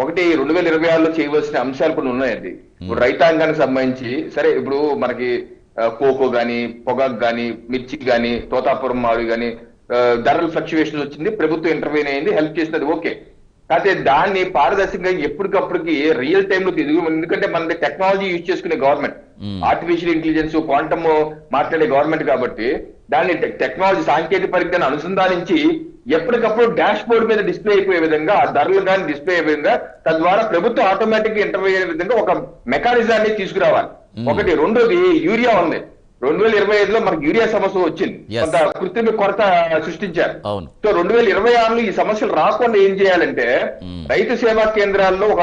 ఒకటి, 2026లో చేయవలసిన అంశాలు కొన్ని ఉన్నాయండి. ఇప్పుడు రైతాంగానికి సంబంధించి సరే, ఇప్పుడు మనకి కోకో గాని, పొగాకు గాని, మిర్చి గాని, తోతాపురం మావి గాని ధరల ఫ్లక్చువేషన్ వచ్చింది, ప్రభుత్వం ఇంటర్వ్యూన్ అయింది, హెల్ప్ చేసినది ఓకే. కాకపోతే దాన్ని పారదర్శకంగా ఎప్పటికప్పటికి రియల్ టైమ్ లో ఎందుకంటే మన టెక్నాలజీ యూజ్ చేసుకునే గవర్నమెంట్, ఆర్టిఫిషియల్ ఇంటెలిజెన్స్, క్వాంటమ్ మాట్లాడే గవర్నమెంట్ కాబట్టి దాన్ని టెక్నాలజీ సాంకేతిక పరిజ్ఞానం అనుసంధానించి ఎప్పటికప్పుడు డాష్ బోర్డ్ మీద డిస్ప్లే అయిపోయే విధంగా, ఆ ధరలు కానీ డిస్ప్లే అయ్యే విధంగా, తద్వారా ప్రభుత్వం ఆటోమేటిక్ గా ఇంటర్వ్యూ అయ్యే విధంగా ఒక మెకానిజాన్ని తీసుకురావాలి. ఒకటి. రెండోది, యూరియా ఉంది. 2025లో మనకు యూరియా సమస్య వచ్చింది, కొంత కృత్రిమ కొరత సృష్టించారు. సో 2026లో ఈ సమస్యలు రాకుండా ఏం చేయాలంటే, రైతు సేవా కేంద్రాల్లో ఒక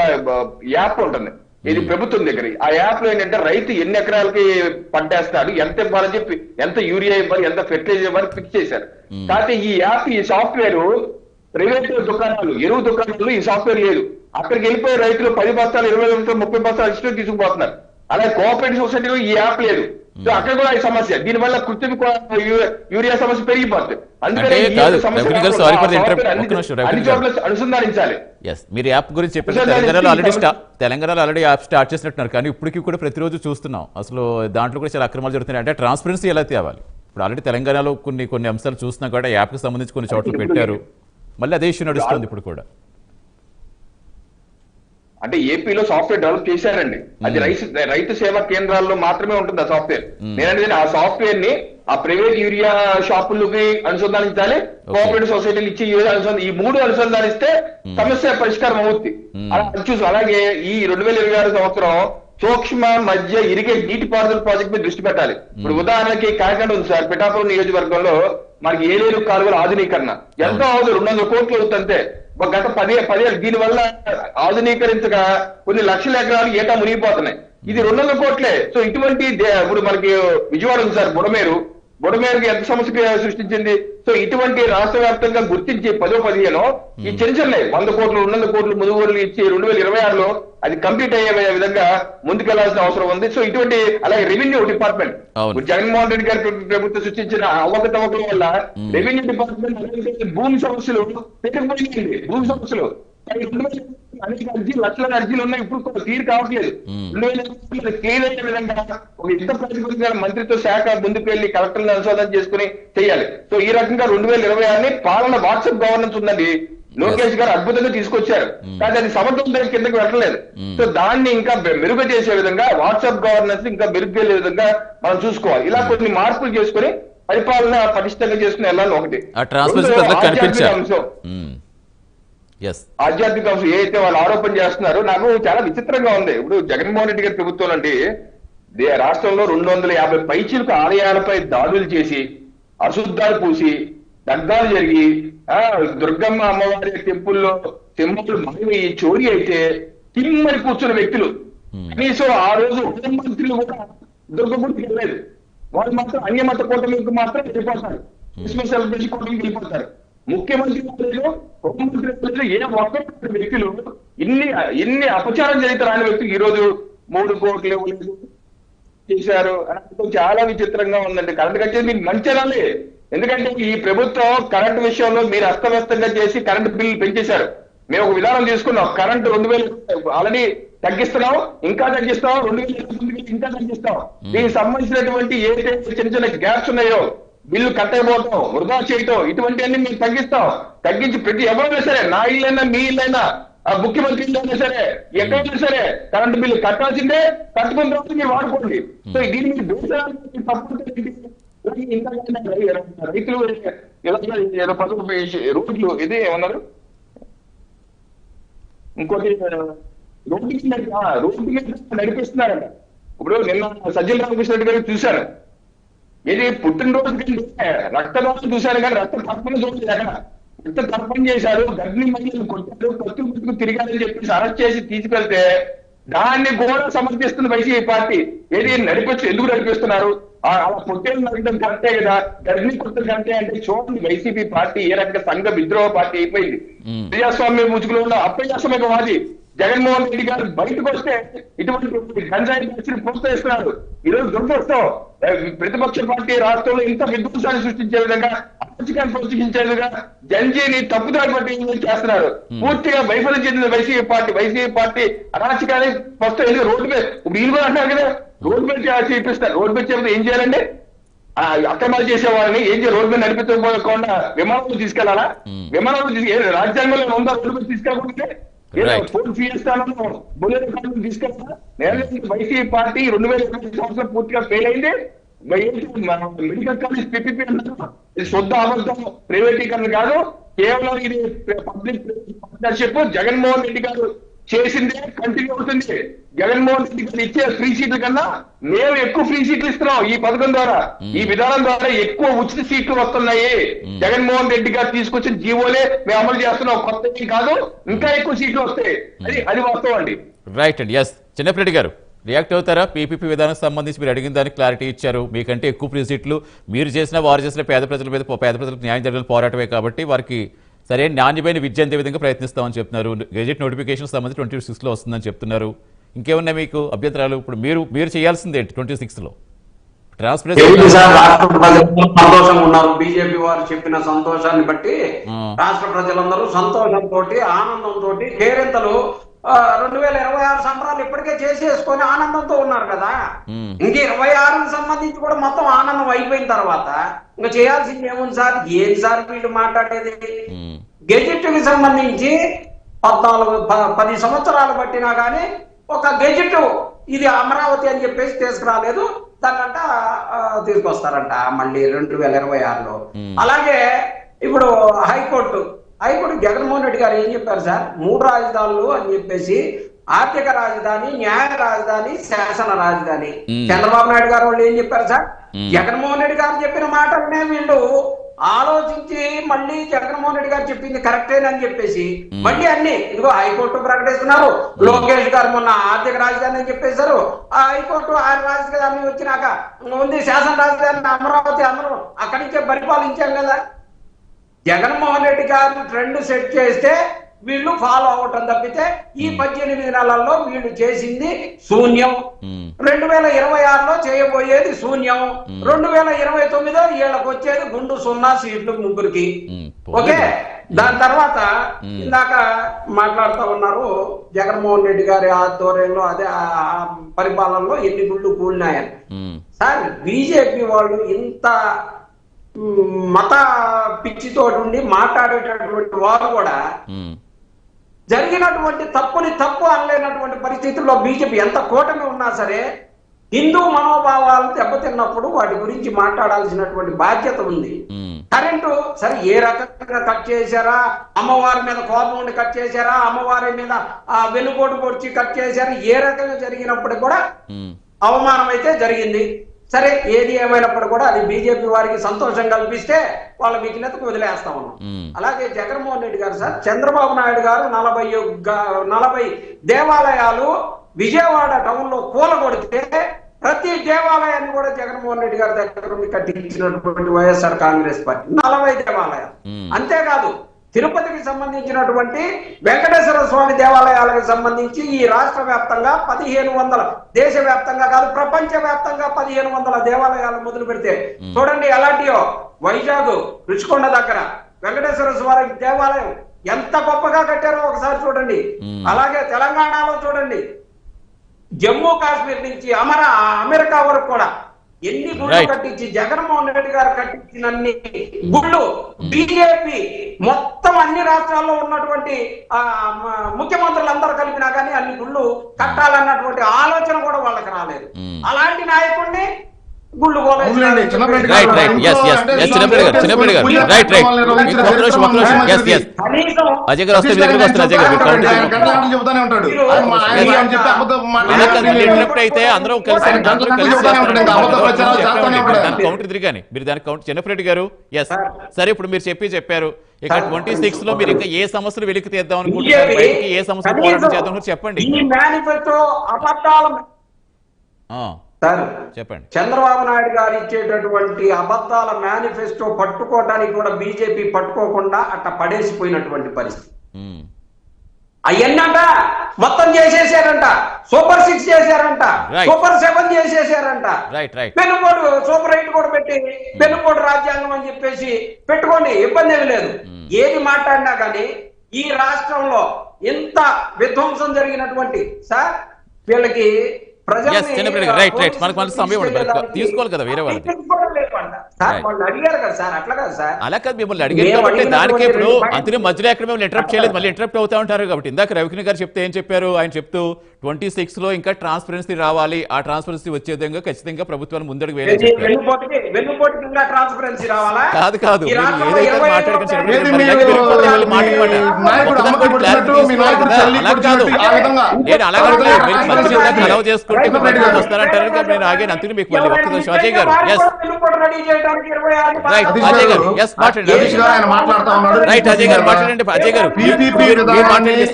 యాప్ ఉంటుంది, ఇది ప్రభుత్వం దగ్గర. ఆ యాప్ లో ఏంటంటే రైతు ఎన్ని ఎకరాలకి పంటేస్తాడు, ఎంత ఇవ్వాలని చెప్పి, ఎంత యూరియా ఇవ్వాలి, ఎంత ఫెర్టిలైజర్ ఇవ్వాలి ఫిక్స్ చేశారు. కాకపోతే ఈ యాప్, ఈ సాఫ్ట్వేర్ ప్రైవేట్ దుకాణాలు, ఎరువు దుకాణాలు ఈ సాఫ్ట్వేర్ లేదు. అక్కడికి వెళ్ళిపోయి రైతులు 10 బస్తాలు, 20 బస్తాలు, 30 బస్తాలు ఇష్టం తీసుకుపోతున్నారు. అలాగే కోఆపరేటివ్ సొసైటీలో ఈ యాప్ లేదు. సో అక్కడ కూడా ఈ సమస్య, దీనివల్ల కృత్రిమ యూరియా సమస్య పెరిగిపోతుంది. అందుకని అనుసంధానించాలి. మీరు యాప్ గురించి చెప్పారు, తెలంగాణలో ఆల్రెడీ యాప్ స్టార్ట్ చేసినట్టున్నారు, కానీ ఇప్పటికీ కూడా ప్రతిరోజు చూస్తున్నాం అసలు దాంట్లో కూడా చాలా అక్రమాలు జరుగుతున్నాయి. అంటే ట్రాన్స్పరెన్సీ ఎలా తేవాలి? ఇప్పుడు ఆల్రెడీ తెలంగాణలో కొన్ని అంశాలు చూసినా కూడా యాప్ కి సంబంధించి కొన్ని చోట్ల పెట్టారు, మళ్ళీ అదే ఇష్యూ నడుస్తుంది ఇప్పుడు కూడా. అంటే ఏపీలో సాఫ్ట్వేర్ డెవలప్ చేశారండి, అది రైతు సేవా కేంద్రాల్లో మాత్రమే ఉంటుంది ఆ సాఫ్ట్వేర్. నేనంటే ఆ సాఫ్ట్వేర్ ని ఆ ప్రైవేట్ యూరియా షాపులకి అనుసంధానించాలి, కోఆపరేటివ్ సొసైటీలు ఇచ్చి ఈ 3 అనుసంధానిస్తే సమస్య పరిష్కారం అవుతుంది. అలా చూసి, అలాగే ఈ 2026 సంవత్సరం సూక్ష్మ మధ్య ఇరిగేట్ నీటిపారుదల ప్రాజెక్ట్ మీద దృష్టి పెట్టాలి. ఇప్పుడు ఉదాహరణకి కాకినాడ ఉంది సార్, పిఠాపురం నియోజకవర్గంలో మనకి 7 కాలువల ఆధునీకరణ ఎంతో అవుతుంది, 200 కోట్లు అవుతుంది అంతే. గత 10 దీనివల్ల ఆధునీకరించగా కొన్ని లక్షల ఎకరాలు ఏటా మునిగిపోతున్నాయి. ఇది 200 కోట్లే. సో ఇటువంటి ఇప్పుడు మనకి విజయవాడ ఉంది సార్, బుడమేరుకి ఎంత సమస్య సృష్టించింది. సో ఇటువంటి రాష్ట్ర వ్యాప్తంగా గుర్తించి 10-15 ఈ చిన్న 100 కోట్లు 200 కోట్లు మునుగోలు ఇచ్చి 2026లో అది కంప్లీట్ అయ్యే విధంగా ముందుకెళ్లాల్సిన అవసరం ఉంది. సో ఇటువంటి, అలాగే రెవెన్యూ డిపార్ట్మెంట్, జగన్మోహన్ రెడ్డి గారి ప్రభుత్వం సృష్టించిన అవకతవకల వల్ల రెవెన్యూ డిపార్ట్మెంట్ భూమి సమస్యలు పెరిగిపోయింది. భూమి సమస్యలు అనేక అర్జీలు, లక్షల అర్జీలు ఉన్నాయి, ఇప్పుడు క్లియర్ కావట్లేదు. 2026 క్లియర్ అయ్యే విధంగా ఒక యుద్ధ ప్రాతిపదికన మంత్రిత్వ శాఖ ముందుకు వెళ్లి కలెక్టర్లను అనుసంధానం చేసుకుని చేయాలి. సో ఈ రకంగా 2026ని పాలన వాట్సాప్ గవర్నెన్స్ ఉందండి, లోకేష్ గారు అద్భుతంగా తీసుకొచ్చారు, కానీ అది సమర్థవంతంగా కిందకి వెళ్ళలేదు. సో దాన్ని ఇంకా మెరుగు చేసే విధంగా, వాట్సాప్ గవర్నెన్స్ ఇంకా మెరుగు విధంగా మనం చూసుకోవాలి. ఇలా కొన్ని మార్పులు చేసుకుని పరిపాలన పటిష్టంగా చేసుకుని వెళ్ళాలి. ఒకటి. ఆధ్యాత్మిక అంశం ఏదైతే వాళ్ళు ఆరోపణ చేస్తున్నారో నాకు చాలా విచిత్రంగా ఉంది. ఇప్పుడు జగన్మోహన్ రెడ్డి గారి ప్రభుత్వం అంటే రాష్ట్రంలో 250 పైచీలకు ఆలయాలపై దాడులు చేసి, అశుద్ధాలు పూసి, దగ్ధాలు జరిగి, దుర్గమ్మ అమ్మవారి టెంపుల్లో సింహములు మాయమై చోరీ అయితే తిమ్మని కూర్చున్న వ్యక్తులు, కనీసం ఆ రోజు హోంమంత్రులు కూడా దుర్గగుడికి వెళ్ళలేదు. వాళ్ళు మాత్రం అన్యమత కూటమికి మాత్రం వెళ్ళిపోతారు, క్రిస్మస్ సెలబ్రేషన్ కూటమికి వెళ్ళిపోతారు. ముఖ్యమంత్రి లేదు, హోంమంత్రి లేదు, ఏ ఒక్క వ్యక్తులు ఇన్ని అపచారం జరిగితే రాని వ్యక్తులు ఈ రోజు 3 కోట్లు ఇవ్వలేదు చేశారు అని చాలా విచిత్రంగా ఉందండి. కరెంట్ కట్ చేసి మీరు మంచిరాలి. ఎందుకంటే ఈ ప్రభుత్వం కరెంట్ విషయంలో మీరు అస్తవ్యస్తంగా చేసి కరెంట్ బిల్లు పెంచేశారు. మేము ఒక విధానం తీసుకున్నాం, కరెంట్ 2000 ఆల్రెడీ తగ్గిస్తున్నాం, ఇంకా తగ్గిస్తాం, 2029 ఇంకా తగ్గిస్తాం. దీనికి సంబంధించినటువంటి ఏదైతే చిన్న చిన్న గ్యాప్స్ ఉన్నాయో బిల్లు కట్ అయిపోవటం, వృధా చేయటం, ఇటువంటివన్నీ మేము తగ్గిస్తాం. తగ్గించి ప్రతి ఎవరైనా సరే, నా ఇల్లైనా మీ ఇల్లైనా ముఖ్యమంత్రి ఇల్లైనా సరే ఎక్కడైనా సరే కరెంట్ బిల్లు కట్టాల్సిందే, కట్టుకున్న తర్వాత మీరు వాడుకోండి. సో దీని మీద దేశానికి తప్పు రైతులు ఏదో పనులు రోడ్లు ఇదే ఏమన్నారు, ఇంకోటి రోడ్డు మీద నడిపిస్తున్నారంట. ఇప్పుడు నిన్న సజ్జల రామకృష్ణ రెడ్డి గారు చూశాను, ఇది పుట్టినరోజు కంటే రక్తదానం చూశారు కానీ రక్త తర్పణ చూడలేదు. అక్కడ రక్త తర్పణ చేశారు, గర్భిణీ మహిళలు కొట్టారు, కత్తులు తిరిగారని చెప్పేసి అరెస్ట్ చేసి తీసుకెళ్తే దాన్ని కూడా సమర్థిస్తుంది వైసీపీ పార్టీ. ఏది ఎందుకు నడిపిస్తున్నారు, అలా పొట్టేలు నడకడం కరెక్టే కదా, గర్భిణీ కొట్టడం కరెక్టే అంటే చూడండి వైసీపీ పార్టీ ఏ రకంగా సంఘ విద్రోహ పార్టీ అయిపోయింది. ప్రజాస్వామ్య ముసుగులో ఉన్న అప్రజాస్వామికవాది జగన్మోహన్ రెడ్డి గారు బయటకు వస్తే ఇటువంటి గంజాయి పరిస్థితిని ప్రోత్సహిస్తున్నారు. ఈరోజు దుర్దృష్టం, ప్రతిపక్ష పార్టీ రాష్ట్రంలో ఇంత విధ్వంసాన్ని సృష్టించే విధంగా, అపచికాన్ని ప్రోత్సహించే విధంగా జంజీని తప్పుదారి పట్టి చేస్తున్నారు. పూర్తిగా వైఫల్యం చెందిన వైసీపీ పార్టీ అరాచకాన్ని ఫస్ట్ ఎందుకు రోడ్డు మీద వీళ్ళు కూడా అంటారు కదా, రోడ్డు మీద చేపిస్తారు. రోడ్డు మీద చేపితే ఏం చేయాలండి, అక్రమాలు చేసే వాళ్ళని ఏం చేయాలి, రోడ్డు మీద నడిపించకుండా విమానంలో తీసుకెళ్లాలా? విమానంలో రాజ్యాంగంలో ఉందా రోడ్డు మీద తీసుకెళ్ళకపోతే? తీసుకెళ్తా వైసీపీ పార్టీ 2020 సంవత్సరం పూర్తిగా ఫెయిల్ అయింది. మెడికల్ కాలేజ్ పిపిపి అన్నారు, ఇది శుద్ధ అబద్ధం, ప్రైవేటీకరణ కాదు, కేవలం ఇది పబ్లిక్ పార్ట్నర్షిప్. జగన్మోహన్ రెడ్డి గారు చేసిందే కంటిన్యూ అవుతుంది. జగన్మోహన్ రెడ్డి గారు ఇచ్చే ఫ్రీ సీట్ల కన్నా మేము ఎక్కువ ఫ్రీ సీట్లు ఇస్తున్నాం. ఈ పథకం ద్వారా, ఈ విధానం ద్వారా ఎక్కువ ఉచిత సీట్లు వస్తున్నాయి. జగన్మోహన్ రెడ్డి గారు తీసుకొచ్చిన జీవోలే మేము అమలు చేస్తున్నాం, కొత్త ఏం కాదు, ఇంకా ఎక్కువ సీట్లు వస్తాయి. అది వాస్తవం అండి. రైట్ అండి. ఎస్ చిన్నప్పరెడ్డి గారు రియాక్ట్ అవుతారా? పీపీపీ విధానం సంబంధించి మీరు అడిగిన దానికి క్లారిటీ ఇచ్చారు. మీకంటే ఎక్కువ ఫ్రీ సీట్లు మీరు చేసిన వారు చేసిన పేద ప్రజల మీద, పేద ప్రజలకు న్యాయం జరిగిన పోరాటమే కాబట్టి వారికి సరైన నాణ్యమైన విద్య అందే విధంగా ప్రయత్నిస్తామని చెప్తున్నారు. గెజెట్ నోటిఫికేషన్ సంబంధించి 26లో వస్తుందని చెప్తున్నారు. ఇంకేమన్నా మీకు అభ్యంతరాలు? ఇప్పుడు మీరు చేయాల్సింది ఏంటి 26లో? సంతోషంగా ఉన్నారు. బీజేపీ వారు చెప్పిన సంతోషాన్ని బట్టి రాష్ట్ర ప్రజలందరూ సంతోషంతో ఆనందంతో కేరింతలు 2026 సంబరాలు ఇప్పటికే చేసేసుకొని ఆనందంతో ఉన్నారు కదా. ఇంక 26కి సంబంధించి కూడా మొత్తం ఆనందం అయిపోయిన తర్వాత ఇంకా చేయాల్సింది ఏముంది సార్? ఏం సార్ వీళ్ళు మాట్లాడేది? గెజెట్ కి సంబంధించి 10 సంవత్సరాలు పట్టినా కానీ ఒక గెజెట్ ఇది అమరావతి అని చెప్పేసి తీసుకురాలేదు. దాన్నంట తీసుకొస్తారంట మళ్ళీ 2026లో. అలాగే ఇప్పుడు హైకోర్టు జగన్మోహన్ రెడ్డి గారు ఏం చెప్పారు సార్? 3 రాజధానులు అని చెప్పేసి, ఆర్థిక రాజధాని, న్యాయ రాజధాని, శాసన రాజధాని. చంద్రబాబు నాయుడు గారు వాళ్ళు ఏం చెప్పారు సార్? జగన్మోహన్ రెడ్డి గారు చెప్పిన మాటలనే వీళ్ళు ఆలోచించి మళ్ళీ జగన్మోహన్ రెడ్డి గారు చెప్పింది కరెక్టేనని చెప్పేసి మళ్ళీ అన్ని ఇదిగో హైకోర్టు ప్రకటిస్తున్నారు. లోకేష్ గారు మొన్న ఆర్థిక రాజధాని అని చెప్పేశారు. ఆ హైకోర్టు ఆ రాజధాని వచ్చినాక ఉంది శాసన రాజధాని అమరావతి, అందరూ అక్కడి నుంచే పరిపాలించాం కదా. జగన్మోహన్ రెడ్డి గారు ట్రెండ్ సెట్ చేస్తే వీళ్ళు ఫాలో అవటం తప్పితే ఈ 18 నెలల్లో వీళ్ళు చేసింది శూన్యం. 2026లో చేయబోయేది శూన్యం. 2029లో వీళ్ళకి వచ్చేది గుండు 0 సీట్లు ముగ్గురికి. ఓకే, దాని తర్వాత ఇందాక మాట్లాడుతూ ఉన్నారు జగన్మోహన్ రెడ్డి గారి ఆధ్వర్యంలో అదే పరిపాలనలో ఎన్ని గుళ్ళు కూలినాయని. సార్ బీజేపీ వాళ్ళు ఇంత మత పిచ్చితో ఉండి మాట్లాడేటటువంటి వారు కూడా జరిగినటువంటి తప్పుని తప్పు అనలేనటువంటి పరిస్థితుల్లో బీజేపీ ఎంత కూటమి ఉన్నా సరే హిందూ మనోభావాలు దెబ్బతిన్నప్పుడు వాటి గురించి మాట్లాడాల్సినటువంటి బాధ్యత ఉంది. కరెంటు సరే ఏ రకంగా కట్ చేశారా, అమ్మవారి మీద కోపం ఉండి కట్ చేశారా, అమ్మవారి మీద వెన్నుపోటు పొడిచి కట్ చేశారా, ఏ రకంగా జరిగినప్పుడు కూడా అవమానం అయితే జరిగింది. సరే ఏది ఏమైనప్పుడు కూడా అది బీజేపీ వారికి సంతోషం కల్పిస్తే వాళ్ళ విజ్ఞతకు వదిలేస్తా ఉన్నాం. అలాగే జగన్మోహన్ రెడ్డి గారు సార్, చంద్రబాబు నాయుడు గారు 40 దేవాలయాలు విజయవాడ టౌన్ లో కూలగొడితే ప్రతి దేవాలయాన్ని కూడా జగన్మోహన్ రెడ్డి గారి దగ్గర కట్టించినటువంటి వైఎస్ఆర్ కాంగ్రెస్ పార్టీ 40 దేవాలయాలు. అంతేకాదు తిరుపతికి సంబంధించినటువంటి వెంకటేశ్వర స్వామి దేవాలయాలకు సంబంధించి ఈ రాష్ట్ర వ్యాప్తంగా 1500 దేశవ్యాప్తంగా కాదు ప్రపంచ వ్యాప్తంగా 1500 దేవాలయాలు మొదలు పెడితే చూడండి ఎలాంటియో. వైజాగ్ రుచికొండ దగ్గర వెంకటేశ్వర స్వామి దేవాలయం ఎంత గొప్పగా కట్టారో ఒకసారి చూడండి. అలాగే తెలంగాణలో చూడండి, జమ్మూ కాశ్మీర్ నుంచి అమెరికా వరకు కూడా ఎన్ని గుళ్ళు కట్టించి జగన్మోహన్ రెడ్డి గారు కట్టించినన్ని గుళ్ళు బీజేపీ మొత్తం అన్ని రాష్ట్రాల్లో ఉన్నటువంటి ముఖ్యమంత్రులందరూ కలిపినా కానీ అన్ని గుళ్ళు కట్టాలన్నటువంటి ఆలోచన కూడా వాళ్ళకి రాలేదు. అలాంటి నాయకుడిని గుళ్ళు అయితే అందరూ కౌంటర్ తిరిగాని మీరు దానికి కౌంటర్. చిన్నప్పరెడ్డి గారు ఎస్ సరే, ఇప్పుడు మీరు చెప్పారు ఇక 26 లో మీరు ఇంకా ఏ సమస్యలు వెలికి తీద్దాం అనుకుంటున్నారు, బయటికి ఏ సమస్యలు పోరాటం చేద్దాం చెప్పండి. చెప్పండి. చంద్రబాబు నాయుడు గారు ఇచ్చేటటువంటి అబద్ధాల మేనిఫెస్టో పట్టుకోవడానికి కూడా బీజేపీ పట్టుకోకుండా అట్ట పడేసిపోయినటువంటి పరిస్థితి. అవన్నట మొత్తం చేసేసారంట, సూపర్ 6 చేశారంట, సూపర్ 7 చేసేసారంట, పెనుకోడు సూపర్ 8 కూడా పెట్టి పెనుకోడు రాజ్యాంగం అని చెప్పేసి పెట్టుకోండి, ఇబ్బంది ఏమి లేదు. ఏది మాట్లాడినా కానీ ఈ రాష్ట్రంలో ఇంత విధ్వంసం జరిగినటువంటి సార్ వీళ్ళకి తీసుకోవాలి కదా వేరే వాళ్ళకి. అలా కాదు, మిమ్మల్ని అడిగారు కాబట్టి దానికే ఇప్పుడు అంతనే మధ్యలో ఎక్కడ మిమ్మల్ని ఇంటరప్ట్ చేయలేదు, మళ్ళీ ఇంటరప్ట్ అవుతా ఉంటారు కాబట్టి. ఇందాక రవికిరణ్ గారు చెప్తే ఏం చెప్పారు, ఆయన చెప్తూ 26 లో ఇంకా ట్రాన్స్పరెన్సీ రావాలి, ఆ ట్రాన్స్పరెన్సీ వచ్చే విధంగా ఖచ్చితంగా ప్రభుత్వాన్ని ముందడుగు వేయాలి కాదు కాదు ఏదైతే మాట్లాడుకుని నేను అలాగే అలవ్ చేసుకుంటే వస్తారంటారు. నేను ఆగాను అందుకే మీకు మళ్ళీ ఒక్క అజయ్ గారు అజయ్ గారు మాట్లాడండి. అజయ్ గారు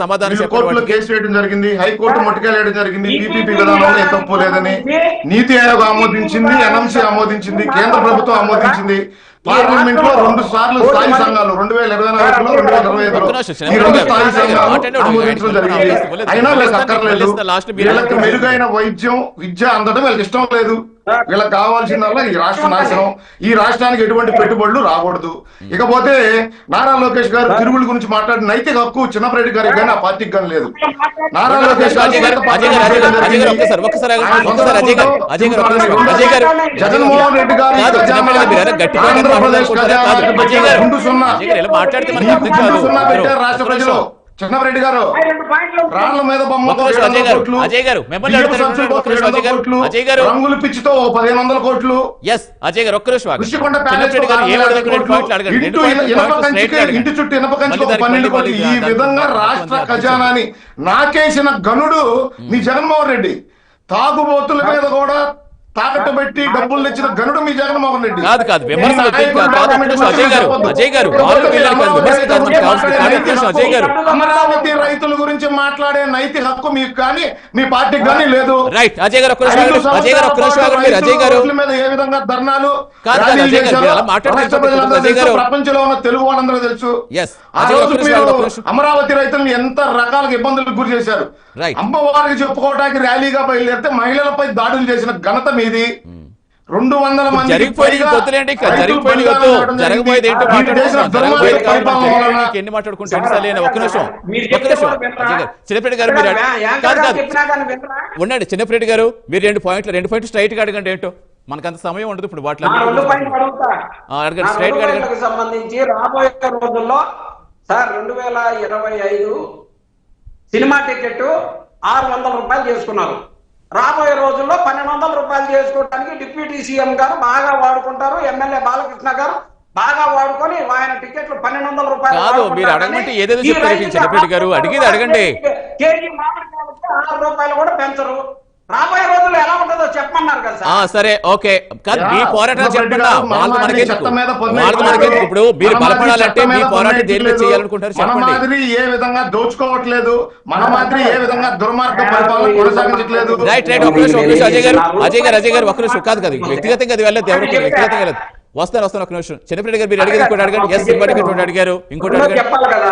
సమాధానం జరిగింది, హైకోర్టు ముట్టుకెళ్ళడం జరిగింది, పీపీపీ విధానంలో తప్పు లేదని నీతి ఆయోగ్ ఆమోదించింది, ఎన్ఎంసీ ఆమోదించింది, కేంద్ర ప్రభుత్వం ఆమోదించింది. పార్లమెంట్ లో 2 సార్లు స్థాయి సంఘాలు 2024లో 2025లో ఈ 2 స్థాయి సంఘాలు ఆమోదించడం జరిగింది. అయినా వీళ్ళకి అక్కర్లేదు. వీళ్ళకి మెరుగైన వైద్యం విద్య అందడం వీళ్ళకి ఇష్టం లేదు. వీళ్ళకి కావాల్సిందల్లా ఈ రాష్ట్ర నాశనం, ఈ రాష్ట్రానికి ఎటువంటి పెట్టుబడులు రాకూడదు. ఇకపోతే నారా లోకేష్ గారు తిరుగుల గురించి మాట్లాడిన నైతిక హక్కు చిన్నపరెడ్డి గారికి కానీ ఆ పార్టీకి కానీ లేదు. నారా లోకేష్ జగన్మోహన్ రెడ్డి గారు రాష్ట్ర ప్రజలు చిన్నపరెడ్డి గారు రాళ్ల మీద రంగుల పిచ్చితో 1500 కోట్లు, ఇంటి చుట్టూ ఇనప కంచికి 12 కోట్లు. ఈ విధంగా రాష్ట్ర ఖజానాని నాకేసిన గనుడు మీ జగన్మోహన్ రెడ్డి. తాగుబోతుల మీద కూడా తాకట్టు పెట్టి డబ్బులు తెచ్చిన గనుడు మీ జగన్మోహన్ రెడ్డి. అమరావతి రైతుల గురించి మాట్లాడే నైతిక హక్కు మీకు కానీ మీ పార్టీకి కానీ లేదు. మీద ఏ విధంగా ధర్నాలు ప్రపంచంలో ఉన్న తెలుగు వాళ్ళందరూ తెలుసు. ఆ రోజు మీరు అమరావతి రైతులను ఎంత రకాలుగా ఇబ్బందులకు గురి చేశారు. అమ్మవారికి చెప్పుకోవడానికి ర్యాలీగా బయలుదేరితే మహిళలపై దాడులు చేసిన ఘనత మీది. 200 మంది ఉండండి. చిన్నపరెడ్డి గారు మీరు 2 పాయింట్లు స్ట్రైట్ గా అడగండి. ఏంటో మనకంత సమయం ఉండదు ఇప్పుడు వాటిలో సంబంధించి రాబోయే రోజుల్లో సార్ 2025 సినిమా టికెట్ 600 రూపాయలు చేసుకున్నారు. రాబోయే రోజుల్లో 1200 రూపాయలు చేసుకోవడానికి డిప్యూటీ సీఎం గారు బాగా వాడుకుంటారు. ఎమ్మెల్యే బాలకృష్ణ గారు బాగా వాడుకొని ఆయన టికెట్లు 1200 రూపాయలు కాదు. మీరు అడగమంటే ఏదేదో చెప్తారు చిన్నపరెడ్డి గారు, అడిగేది అడగండి. కేజీ మామిడికాయలకి 6 రూపాయలు కూడా పెంచరు. రాబోయే రోజుల్లో ఎలా ఉంటుందో చెప్పమన్నారు కదా సార్. సరే ఓకే కాదు మీ పోరాటాలు చెప్పండి వాళ్ళకి మనకెందుకు ఇప్పుడు మీరు మన బలపడాలంటే మీ మాదిరి పోరాటం దేని మీద చేయాలనుకుంటారు మన చెప్పండి. మాదిరి ఏ విధంగా దోచుకోవట్లేదు, మన మాదిరి ఏ విధంగా దుర్మార్గ పరిపాలన కొనసాగించట్లేదు. రైట్ రైట్ ఒక నిమిషం అజయ్ గారు ఒక నిమిషం కాదు వ్యక్తిగతంగా అది వెళ్ళదు ఎవరికి వ్యక్తిగతంగా వెళ్ళదు. వస్తాను ఒక నిమిషం. చిన్నపిరెడ్డి గారు మీరు అడిగేది ఇంకోటి అడగండి. ఎస్ సినిమా టికెట్ ఒకటి అడిగారు, ఇంకోటి అడగండి. చెప్పాలి కదా,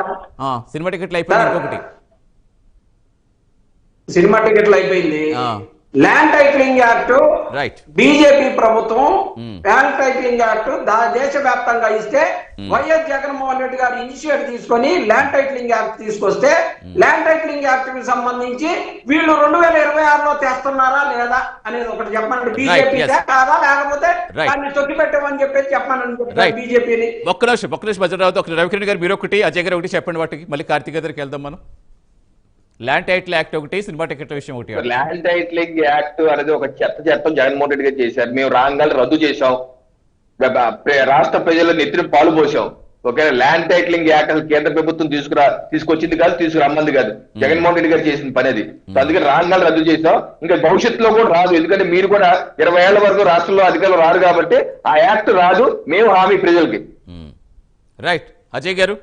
సినిమా టికెట్లు అయిపోయింది. ఇంకొకటి సినిమా టికెట్లు అయిపోయింది. Land titling act right BJP ప్రభుత్వం ల్యాండ్ టైటిలింగ్ యాక్ట్ దేశవ్యాప్తంగా ఇస్తే వైఎస్ జగన్మోహన్ రెడ్డి గారు ఇనిషియేట్ తీసుకొని ల్యాండ్ టైటిలింగ్ యాక్ట్ తీసుకొస్తే ల్యాండ్ టైటిలింగ్ యాక్ట్ కి సంబంధించి వీళ్ళు 2026లో తెస్తున్నారా లేదా అనేది ఒకటి చెప్పండి. బీజేపీ కాదా లేకపోతే దాన్ని తొక్కి పెట్టమని చెప్పేసి చెప్పమని బీజేపీని. ఒక్క నిమిషం బజరావుతో ఒక రవికిరణ్ గారు మీరు ఒకటి, అజయ్ గారు ఒకటి చెప్పండి. వాటికి మళ్ళీ కార్తీక్ దగ్గరికి వెళ్దాం మనం. ల్యాండ్ టైటిల్ యాక్ట్ ఒకటి, సినిమా టికెట్ల విషయం ఒకటి. ల్యాండ్ టైటిలింగ్ యాక్ట్ అనేది ఒక చట్టం జగన్మోహన్ రెడ్డి గారు చేశారు. మేము రాంగాలు రద్దు చేశాం, రాష్ట్ర ప్రజల నెత్తిన పాలు పోసాం. ఓకే, ల్యాండ్ టైటిలింగ్ యాక్ట్ అసలు కేంద్ర ప్రభుత్వం తీసుకొచ్చింది కాదు, తీసుకురమ్మంది కాదు, జగన్మోహన్ రెడ్డి గారు చేసిన పని అది. అందుకని రాంగాలు రద్దు చేశాం. ఇంకా భవిష్యత్తులో కూడా రాదు, ఎందుకంటే మీరు కూడా 20 ఏళ్ల వరకు రాష్ట్రంలో అధికారులు రారు కాబట్టి ఆ యాక్ట్ రాదు. మేము హామీ ప్రజలకి. రైట్ అజయ్ గారు,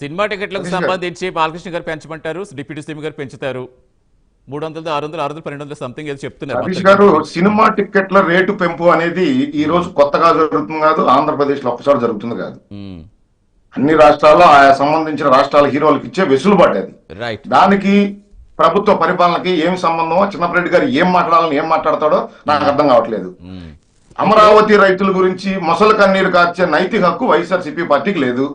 సినిమా టికెట్లకు సంబంధించి బాలకృష్ణ గారు పెంచమంటారు, డిప్యూటీ సీఎం గారు పెంచుతారు. 300, 600, 600, 1200 సంథింగ్ ఏదో చెప్తున్నారు. సతీష్ గారు, సినిమా టికెట్ల రేటు పెంపు అనేది ఈ రోజు కొత్తగా జరుగుతుంది కాదు, ఆంధ్రప్రదేశ్ లో ఒక్కసారి జరుగుతుంది కాదు. అన్ని రాష్ట్రాల్లో ఆయా సంబంధించిన రాష్ట్రాల హీరోలకు ఇచ్చే వెసులుబాటు అది. దానికి ప్రభుత్వ పరిపాలనకి ఏం సంబంధమో, చిన్నపిరెడ్డి గారు ఏం మాట్లాడతాడో నాకు అర్థం కావట్లేదు. అమరావతి రైతుల గురించి మొసలు కన్నీరు కార్చే నైతిక హక్కు వైఎస్ఆర్సీపీ పార్టీకి లేదు.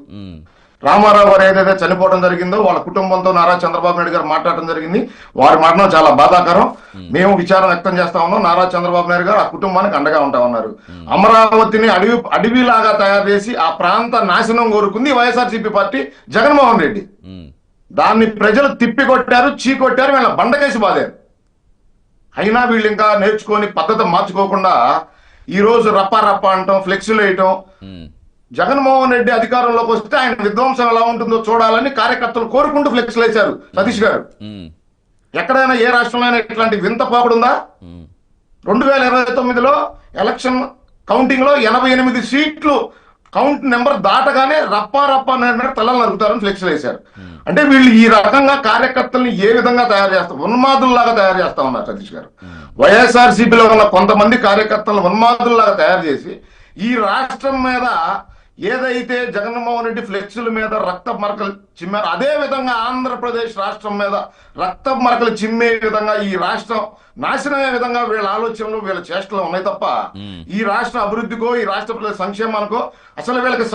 రామారావు గారు ఏదైతే చనిపోవడం జరిగిందో వాళ్ళ కుటుంబంతో నారా చంద్రబాబు నాయుడు గారు మాట్లాడటం జరిగింది. వారి మరణం చాలా బాధాకరం. మేము విచారం వ్యక్తం చేస్తా ఉన్నాం. నారా చంద్రబాబు నాయుడు గారు ఆ కుటుంబానికి అండగా ఉంటా ఉన్నారు. అమరావతిని అడవిలాగా తయారు చేసి ఆ ప్రాంత నాశనం కోరుకుంది వైఎస్ఆర్సీపీ పార్టీ, జగన్మోహన్ రెడ్డి. దాన్ని ప్రజలు తిప్పికొట్టారు, చీకొట్టారు, వీళ్ళ బండకేసి బాధారు. అయినా వీళ్ళు ఇంకా నేర్చుకొని పద్ధతి మార్చుకోకుండా ఈ రోజు రప్ప అంటాం, ఫ్లెక్సీలు వేయటం. జగన్మోహన్ రెడ్డి అధికారంలోకి వస్తే ఆయన విధ్వంసం ఎలా ఉంటుందో చూడాలని కార్యకర్తలు కోరుకుంటూ ఫ్లెక్స్లు వేశారు. సతీష్ గారు, ఎక్కడైనా ఏ రాష్ట్రంలో ఇట్లాంటి వింత పోకడుందా? 2029లో ఎలక్షన్ కౌంటింగ్ లో 88 సీట్లు కౌంట్ నెంబర్ దాటగానే రప్ప తలలు నరుగుతారని ఫ్లెక్స్ వేశారు. అంటే వీళ్ళు ఈ రకంగా కార్యకర్తల్ని ఏ విధంగా తయారు చేస్తారు, ఉన్మాదుల్లాగా తయారు చేస్తా ఉన్నారు సతీష్ గారు. వైఎస్ఆర్సీపీలో ఉన్న కొంతమంది కార్యకర్తలను ఉన్మాదుల్లాగా తయారు చేసి ఈ రాష్ట్రం మీద ఏదైతే జగన్మోహన్ రెడ్డి ఫ్లెక్సుల మీద రక్త మరకలు చిమ్మారు, అదే విధంగా ఆంధ్రప్రదేశ్ రాష్ట్రం మీద రక్త మరకలు చిమ్మే విధంగా ఈ రాష్ట్రం నాశనమే విధంగా వీళ్ళ ఆలోచనలు, వీళ్ళ చేష్టలు ఉన్నాయి తప్ప ఈ రాష్ట్ర అభివృద్ధికో, ఈ రాష్ట్ర ప్రజల సంక్షేమానికో అసలు వీళ్ళకి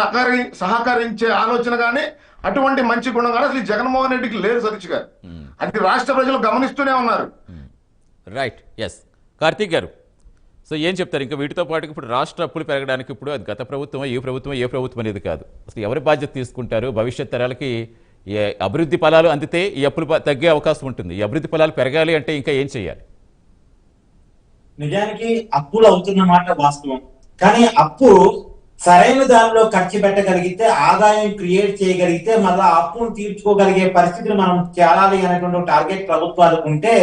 సహకరించే ఆలోచన కానీ అటువంటి మంచి గుణం కానీ అసలు జగన్మోహన్ రెడ్డికి లేదు సతీష్ గారు. అది రాష్ట్ర ప్రజలు గమనిస్తూనే ఉన్నారు. రైట్, ఎస్ కార్తీక్ గారు, సో ఏం చెప్తారు? ఇంకా వీటితో పాటు ఇప్పుడు రాష్ట్ర అప్పులు పెరగడానికి ఇప్పుడు అది గత ప్రభుత్వం ఏ ప్రభుత్వం అనేది కాదు, అసలు ఎవరి బాధ్యత తీసుకుంటారు? భవిష్యత్ తరాలకి అభివృద్ధి ఫలాలు అందితే ఈ అప్పులు తగ్గే అవకాశం ఉంటుంది. ఈ అభివృద్ధి ఫలాలు పెరగాలి అంటే ఇంకా ఏం చేయాలి? నిజానికి అప్పులు అవుతున్న మాట వాస్తవం, కానీ అప్పు సరైన దానిలో ఖర్చు పెట్టగలిగితే, ఆదాయం క్రియేట్ చేయగలిగితే, మళ్ళా అప్పును తీర్చుకోగలిగే పరిస్థితిని మనం చేయాలి అనేటువంటి టార్గెట్ ప్రభుత్వాలకు ఉంటే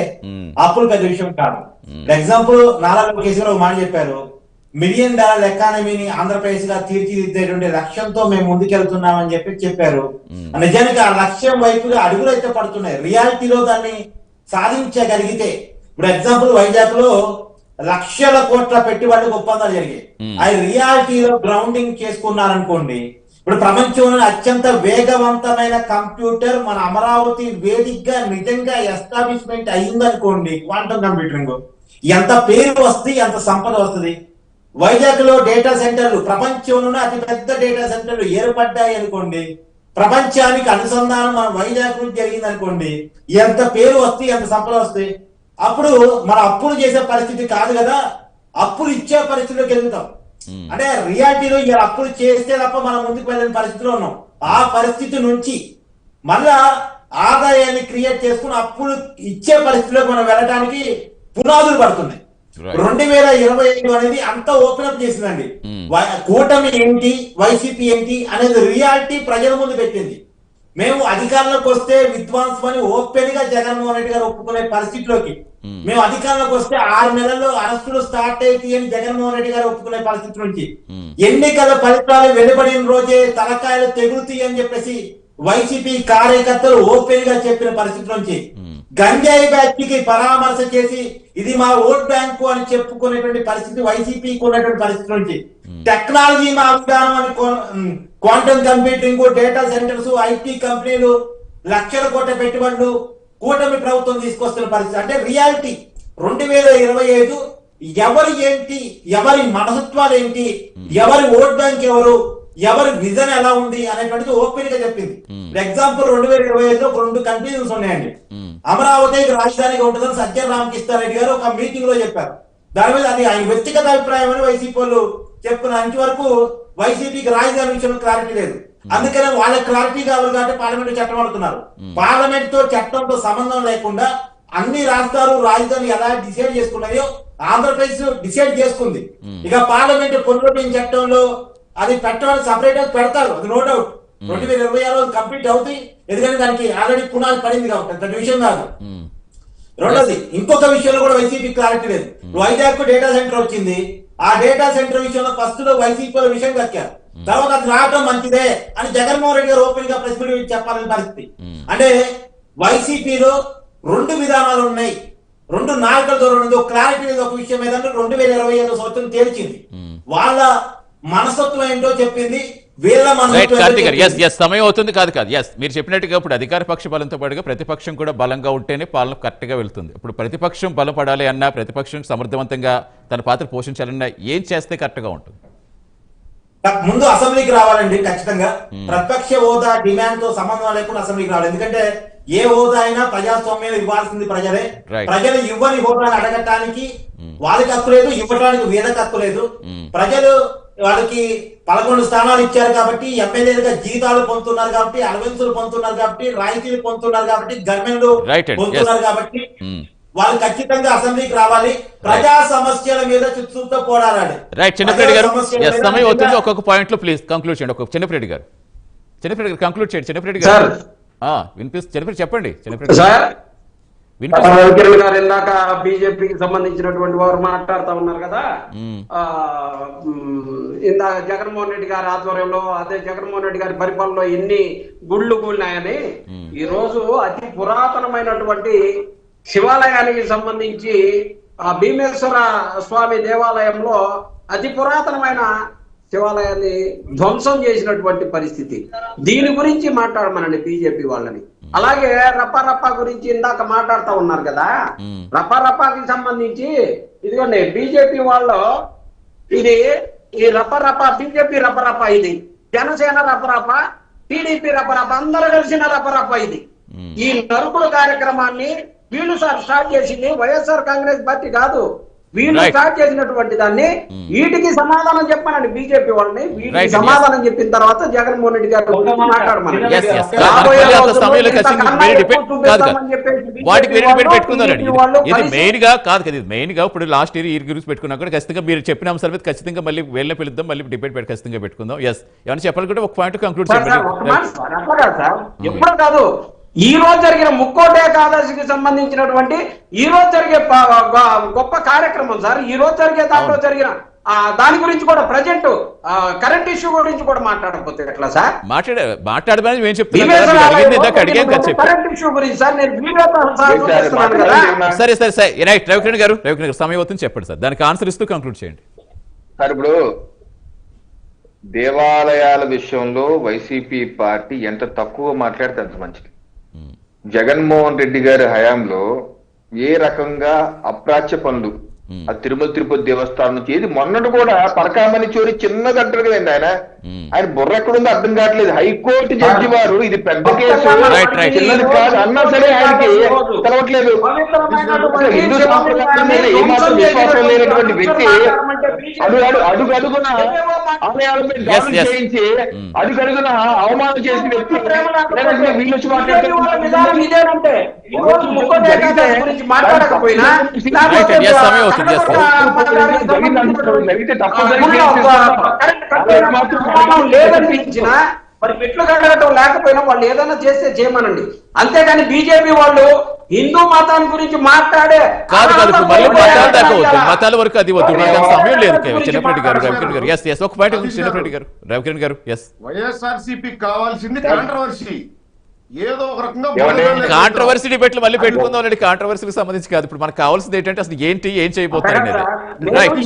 అప్పులు పెద్ద విషయం కాదు. ఎగ్జాంపుల్, నారా లోకేష్ గారు ఒక మాట చెప్పారు, $1 మిలియన్ ఎకానమీని ఆంధ్రప్రదేశ్ గా తీర్చిదిద్దేటువంటి లక్ష్యంతో మేము ముందుకెళ్తున్నామని చెప్పారు. నిజానికి ఆ లక్ష్యం వైపుగా అడుగులు అయితే పడుతున్నాయి. రియాలిటీలో దాన్ని సాధించగలిగితే, ఇప్పుడు ఎగ్జాంపుల్ వైజాగ్ లో లక్షల కోట్ల పెట్టుబడులకు ఒప్పందాలు జరిగాయి. అవి రియాలిటీలో గ్రౌండింగ్ చేసుకున్నారనుకోండి, ఇప్పుడు ప్రపంచంలో అత్యంత వేగవంతమైన కంప్యూటర్ మన అమరావతి వేదికగా నిజంగా ఎస్టాబ్లిష్మెంట్ అయ్యిందనుకోండి, క్వాంటమ్ కంప్యూటరింగ్, ఎంత పేరు వస్తుంది, ఎంత సంపద వస్తుంది. వైజాగ్ లో డేటా సెంటర్లు, ప్రపంచంలోనే అతి పెద్ద డేటా సెంటర్లు ఏర్పడ్డాయి అనుకోండి, ప్రపంచానికి అనుసంధానం మన వైజాగ్ నుంచి జరిగింది అనుకోండి, ఎంత పేరు వస్తుంది, ఎంత సంపద వస్తుంది. అప్పుడు మన అప్పులు చేసే పరిస్థితి కాదు కదా, అప్పులు ఇచ్చే పరిస్థితిలోకి వెళ్తాం. అంటే రియాలిటీలో ఈ అప్పులు చేస్తే తప్ప మనం ముందుకు వెళ్ళని పరిస్థితిలో ఉన్నాం. ఆ పరిస్థితి నుంచి మళ్ళా ఆదాయాన్ని క్రియేట్ చేసుకుని అప్పులు ఇచ్చే పరిస్థితిలోకి మనం వెళ్ళడానికి పునాదులు పడుతున్నాయి. 2025 అనేది అంత ఓపెన్ అప్ చేసిందండి. కూటమి ఏంటి, వైసీపీ ఏంటి అనేది రియాలిటీ ప్రజల ముందు పెట్టింది. మేము అధికారంలోకి వస్తే విధ్వంసం అని ఓపెన్ గా జగన్మోహన్ రెడ్డి గారు ఒప్పుకునే పరిస్థితిలోకి, మేము అధికారంలోకి వస్తే 6 నెలల్లో అరెస్టులు స్టార్ట్ అయితే అని జగన్మోహన్ రెడ్డి గారు ఒప్పుకునే పరిస్థితి నుంచి, ఎన్నికల ఫలితాలు వెలువడిన రోజే తలకాయలు తెగులుతాయి అని చెప్పేసి వైసీపీ కార్యకర్తలు ఓపెన్ గా చెప్పిన పరిస్థితి నుంచి, గంజాయి బ్యాచ్ కి పరామర్శ చేసి ఇది మా ఓట్ బ్యాంకు అని చెప్పుకునేటువంటి పరిస్థితి వైసీపీకి ఉన్నటువంటి పరిస్థితి నుంచి, టెక్నాలజీ మా విధానం అని quantum computing, data centres, IT కంపెనీలు, లక్షల కోట్ల పెట్టుబడులు కూటమి ప్రభుత్వం తీసుకొస్తున్న పరిస్థితి. అంటే రియాలిటీ 2025 ఎవరు ఏంటి, ఎవరి మనస్తత్వాలు ఏంటి, ఎవరి ఓట్ బ్యాంక్ ఎవరు, ఎవరి విజన్ ఎలా ఉంది అనేటువంటిది ఓపెన్ గా చెప్పింది. ఎగ్జాంపుల్ 2025లో 2 కన్ఫ్యూజన్స్ ఉన్నాయండి. అమరావతి రాజధానిగా ఉంటుందని సజ్జన రామకృష్ణారెడ్డి గారు ఒక మీటింగ్ లో చెప్పారు. దాని మీద అది ఆయన వ్యక్తిగత అభిప్రాయం అని వైసీపీ వాళ్ళు చెప్పుకున్న అంతవరకు వైసీపీకి రాజధాని విషయంలో క్లారిటీ లేదు. అందుకనే వాళ్ళకి క్లారిటీ కావాలి కాబట్టి పార్లమెంట్ చట్టం అడుగుతున్నారు. పార్లమెంట్ తో చట్టంతో సంబంధం లేకుండా అన్ని రాష్ట్రాలు రాజధాని ఎలా డిసైడ్ చేసుకున్నాయో ఆంధ్రప్రదేశ్ డిసైడ్ చేసుకుంది. ఇక పార్లమెంట్ పునరుద్ధరణ చట్టంలో అది పెట్టడానికి సపరేట్ గా పెడతారు, అది నో డౌట్. 2026 కంప్లీట్ అవుతాయి, ఎందుకంటే దానికి ఆల్రెడీ పునాది పడింది కాబట్టి పెద్ద విషయం కాదు. రెండోది ఇంకొక విషయంలో కూడా వైసీపీ క్లారిటీ లేదు. వైజాగ్ డేటా సెంటర్ వచ్చింది, ఆ డేటా సెంటర్ విషయంలో ఫస్ట్ లో వైసీపీ విషయం కక్కారు, తర్వాత అది రావడం మంచిదే అని జగన్మోహన్ రెడ్డి గారు ఓపెన్ గా ప్రెస్ మీట్ చెప్పాలని పరిస్థితి. అంటే వైసీపీలో 2 విధానాలు ఉన్నాయి, 2 నాయకుల ధోరణి ఉంది. ఒక క్లారిటీ లేదు ఒక విషయం ఏదంటే 2025 సంవత్సరం తేల్చింది, వాళ్ళ మనస్తత్వం ఏంటో చెప్పింది, వీళ్ళ సమయం అవుతుంది కాదు మీరు చెప్పినట్టుగా ఇప్పుడు అధికార పక్ష బలంతో పాటుగా ప్రతిపక్షం కూడా బలంగా ఉంటేనే పాలన కరెక్ట్ గా వెళ్తుంది. ఇప్పుడు ప్రతిపక్షం బలపడాలి అన్నా, ప్రతిపక్షం సమర్థవంతంగా తన పాత్ర పోషించాలన్నా ఏం చేస్తే కరెక్ట్ గా ఉంటుంది? ముందు అసెంబ్లీకి రావాలండి ఖచ్చితంగా. ప్రతిపక్ష హోదా డిమాండ్ తో సంబంధం లేకుండా అసెంబ్లీకి రావాలి. ఎందుకంటే ఏ హోదా అయినా ప్రజాస్వామ్యం ఇవ్వాల్సింది ప్రజలే. ప్రజలు ఇవ్వని హోదాను అడగటానికి వాళ్ళకి హక్కు లేదు, ఇవ్వడానికి వీళ్ళకి హక్కు లేదు. ప్రజలు వాళ్ళకి 11 స్థానాలు ఇచ్చారు కాబట్టి, ఎమ్మెల్యేలుగా జీతాలు పొందుతున్నారు కాబట్టి, అలవెన్సులు పొందుతున్నారు కాబట్టి, రాయితీలు పొందుతున్నారు కాబట్టి, గవర్నమెంట్ పొందుతున్నారు కాబట్టి వాళ్ళు ఖచ్చితంగా అసెంబ్లీకి రావాలి. ప్రజా సమస్యల మీద చిత్తూరుతో పోరాడాలి. రైట్ చిన్నప్రెడ్డి గారు, సమయం అవుతుంది. ఒక్కొక్క పాయింట్ లో ప్లీజ్ కంక్లూడ్ చేయండి. ఒక్కొక్క చిన్నప్రెడ్డి గారు కంక్లూడ్ చేయండి. చిన్నప్రెడ్డి గారు చిన్నప్రెడ్డి చెప్పండి. చిన్నప్రెడ్డి గారు ఇందాక బీజేపీకి సంబంధించినటువంటి వారు మాట్లాడుతూ ఉన్నారు కదా, ఇందాక జగన్మోహన్ రెడ్డి గారి ఆధ్వర్యంలో, అదే జగన్మోహన్ రెడ్డి గారి పరిపాలనలో ఎన్ని గుళ్ళు కూలినాయని. ఈ రోజు అతి పురాతనమైనటువంటి శివాలయానికి సంబంధించి ఆ భీమేశ్వర స్వామి దేవాలయంలో అతి పురాతనమైన శివాలయాన్ని ధ్వంసం చేసినటువంటి పరిస్థితి. దీని గురించి మాట్లాడమనండి బీజేపీ వాళ్ళని. అలాగే రప్ప గురించి ఇందాక మాట్లాడుతూ ఉన్నారు కదా, రప్పకి సంబంధించి ఇదిగోండి బీజేపీ వాళ్ళు ఇది ఈ బీజేపీ రప్ప ఇది, జనసేన రప్ప, టీడీపీ రప్ప, అందరూ కలిసిన రప్ప ఇది. ఈ నరుకుల కార్యక్రమాన్ని వీళ్ళు స్టార్ట్ చేసింది వైఎస్ఆర్ కాంగ్రెస్ పార్టీ కాదు, వీళ్ళు స్టార్ట్ చేసినటువంటి దాన్ని. వీటికి సమాధానం చెప్పానండి బీజేపీ వాళ్ళని. వీటికి సమాధానం చెప్పిన తర్వాత జగన్మోహన్ రెడ్డి గారు మాట్లాడమని మెయిన్ గా ఇప్పుడు లాస్ట్ ఇయర్ గురించి పెట్టుకున్నా కూడా ఖచ్చితంగా మీరు చెప్పిన అంశాల మీద ఖచ్చితంగా మళ్ళీ వెళ్ళి పిలుద్దాం, మళ్ళీ డిబేట్ ఖచ్చితంగా పెట్టుకుందాం. ఏమైనా చెప్పాలి కూడా ఒక పాయింట్ కంక్లూడ్ చేయండి. ఎప్పుడు కాదు, ఈ రోజు జరిగిన ముక్కోటి ఏకాదశికి సంబంధించినటువంటి ఈ రోజు జరిగే గొప్ప కార్యక్రమం సార్. ఈ రోజు జరిగే దాంట్లో జరిగిన దాని గురించి కూడా ప్రజెంట్ కరెంట్ ఇష్యూ గురించి కూడా మాట్లాడకపోతే ఎట్లా సార్? మాట్లాడమని కరెంట్ ఇష్యూ గురించి సార్ నేను సరే రైట్ రవికిరణ్ గారు సమయం అవుతుంది చెప్పండి సార్, దానికి ఆన్సర్ ఇస్తూ కంక్లూడ్ చేయండి సార్. ఇప్పుడు దేవాలయాల విషయంలో వైసీపీ పార్టీ ఎంత తక్కువ మాట్లాడితే అంత మంచిది. జగన్మోహన్ రెడ్డి గారి హయాంలో ఏ రకంగా అప్రాచ్య పనులు ఆ తిరుపతి దేవస్థానం నుంచి ఏది మొన్నటి కూడా పరకామణి చోరీ చిన్నది అంటారు కదండి. ఆయన బుర్ర ఎక్కడుందో అర్థం కావట్లేదు. హైకోర్టు జడ్జి వారు ఇది పెద్ద కేసు చిన్నది కాదు అన్నా సరే ఆయనకి తెలవట్లేదు. హిందూ సాంప్రదాయం మీద ఏమాత్రం విశ్వాసం లేనటువంటి వ్యక్తి అడుగడుగున ఆలయాలపై దాడులు చేయించి అడుగడుగున అవమానం చేసిన వ్యక్తి వీళ్ళు వచ్చి లేదనిపించిన మరి మెట్లు కడగటం లేకపోయినా వాళ్ళు ఏదైనా చేస్తే చేయమనండి. అంతేగాని బీజేపీ వాళ్ళు హిందూ మతాన్ని గురించి మాట్లాడే కాదు ఇప్పుడు మళ్ళీ మతాల దాకా వద్దు, మతాల వరకు అది వద్దు, మనకు అంత సమయం లేదు. చిన్నప్పటి గారు రవికిరణ్ గారు ఎస్ ఒక పాయింట్ చిన్నప్పటి గారు రవికిరణ్ గారు ఎస్. వైఎస్ఆర్సీపీ కావాల్సింది కాంట్రవర్సీ, ఏదో ఒక రకంగా కాంట్రవర్సీ డిబేట్లు మళ్ళీ పెట్టుకుందాం అండి. కాంట్రవర్సీకి సంబంధించి కాదు, ఇప్పుడు మనకు కావాల్సింది ఏంటంటే అసలు ఏంటి ఏం చేయబోతారు అనేది. రైట్,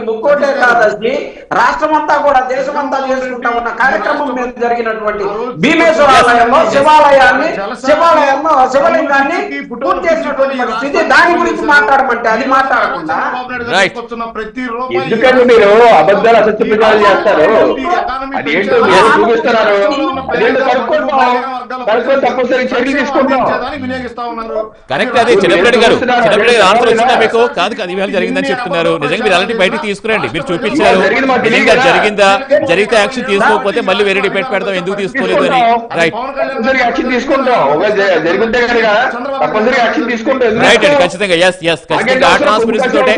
ముక్కోటే ఏకాదశి రాష్ట్రం అంతా కూడా దేశమంతా చేసుకుంటా ఉన్న కార్యక్రమం మీద జరిగినటువంటి భీమేశ్వర ఆలయంలో శివలింగాన్ని పూర్తి చేసినటువంటి పరిస్థితి, దాని గురించి మాట్లాడమంటే అది మాట్లాడకుండా ఎందుకంటే మీరు అబద్ధాలు అసత్య ప్రచారం చేస్తారు. అదేంటో మీరు చూపిస్తున్నారు, తప్పనిసరి చర్యలు తీసుకుంటాం. కరెక్ట్, అదే చిన్నప్పటి గారు ఆన్సర్ వచ్చిందా మీకు? కాదు కాదు ఇవాళ జరిగిందని చెప్తున్నారు. నిజంగా మీరు అలాంటి బయటకు తీసుకురండి, మీరు చూపించారు నిజంగా జరిగిందా, జరిగితే యాక్షన్ తీసుకోకపోతే మళ్ళీ వేరే డిబేట్ పెడతాం ఎందుకు తీసుకోలేదు అని. రైట్ యాక్షన్ తీసుకుంటాం, జరిగితే తప్పనిసరి యాక్షన్ తీసుకుంటాం. రైట్ అండి, ఖచ్చితంగా ఎస్ ఖచ్చితంగా ఆ ట్రాన్స్పరెన్సీ తోటే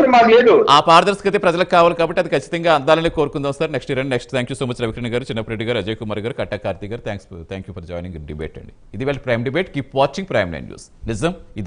ఆ పారదర్శకత ప్రజలకు కావాలి కాబట్టి అది ఖచ్చితంగా అందాలని కోరుకుందాం sir. Next thank you so much Ravikiran గారు, చిన్నప్పటి గారు, అజయ్ కుమార్ గారు, కట్టా కార్తీక్ గారు, thank you for joining debate అండి. ఇది వాళ్ళ prime debate. Keep watching prime 9 news. నిజం ఇదే.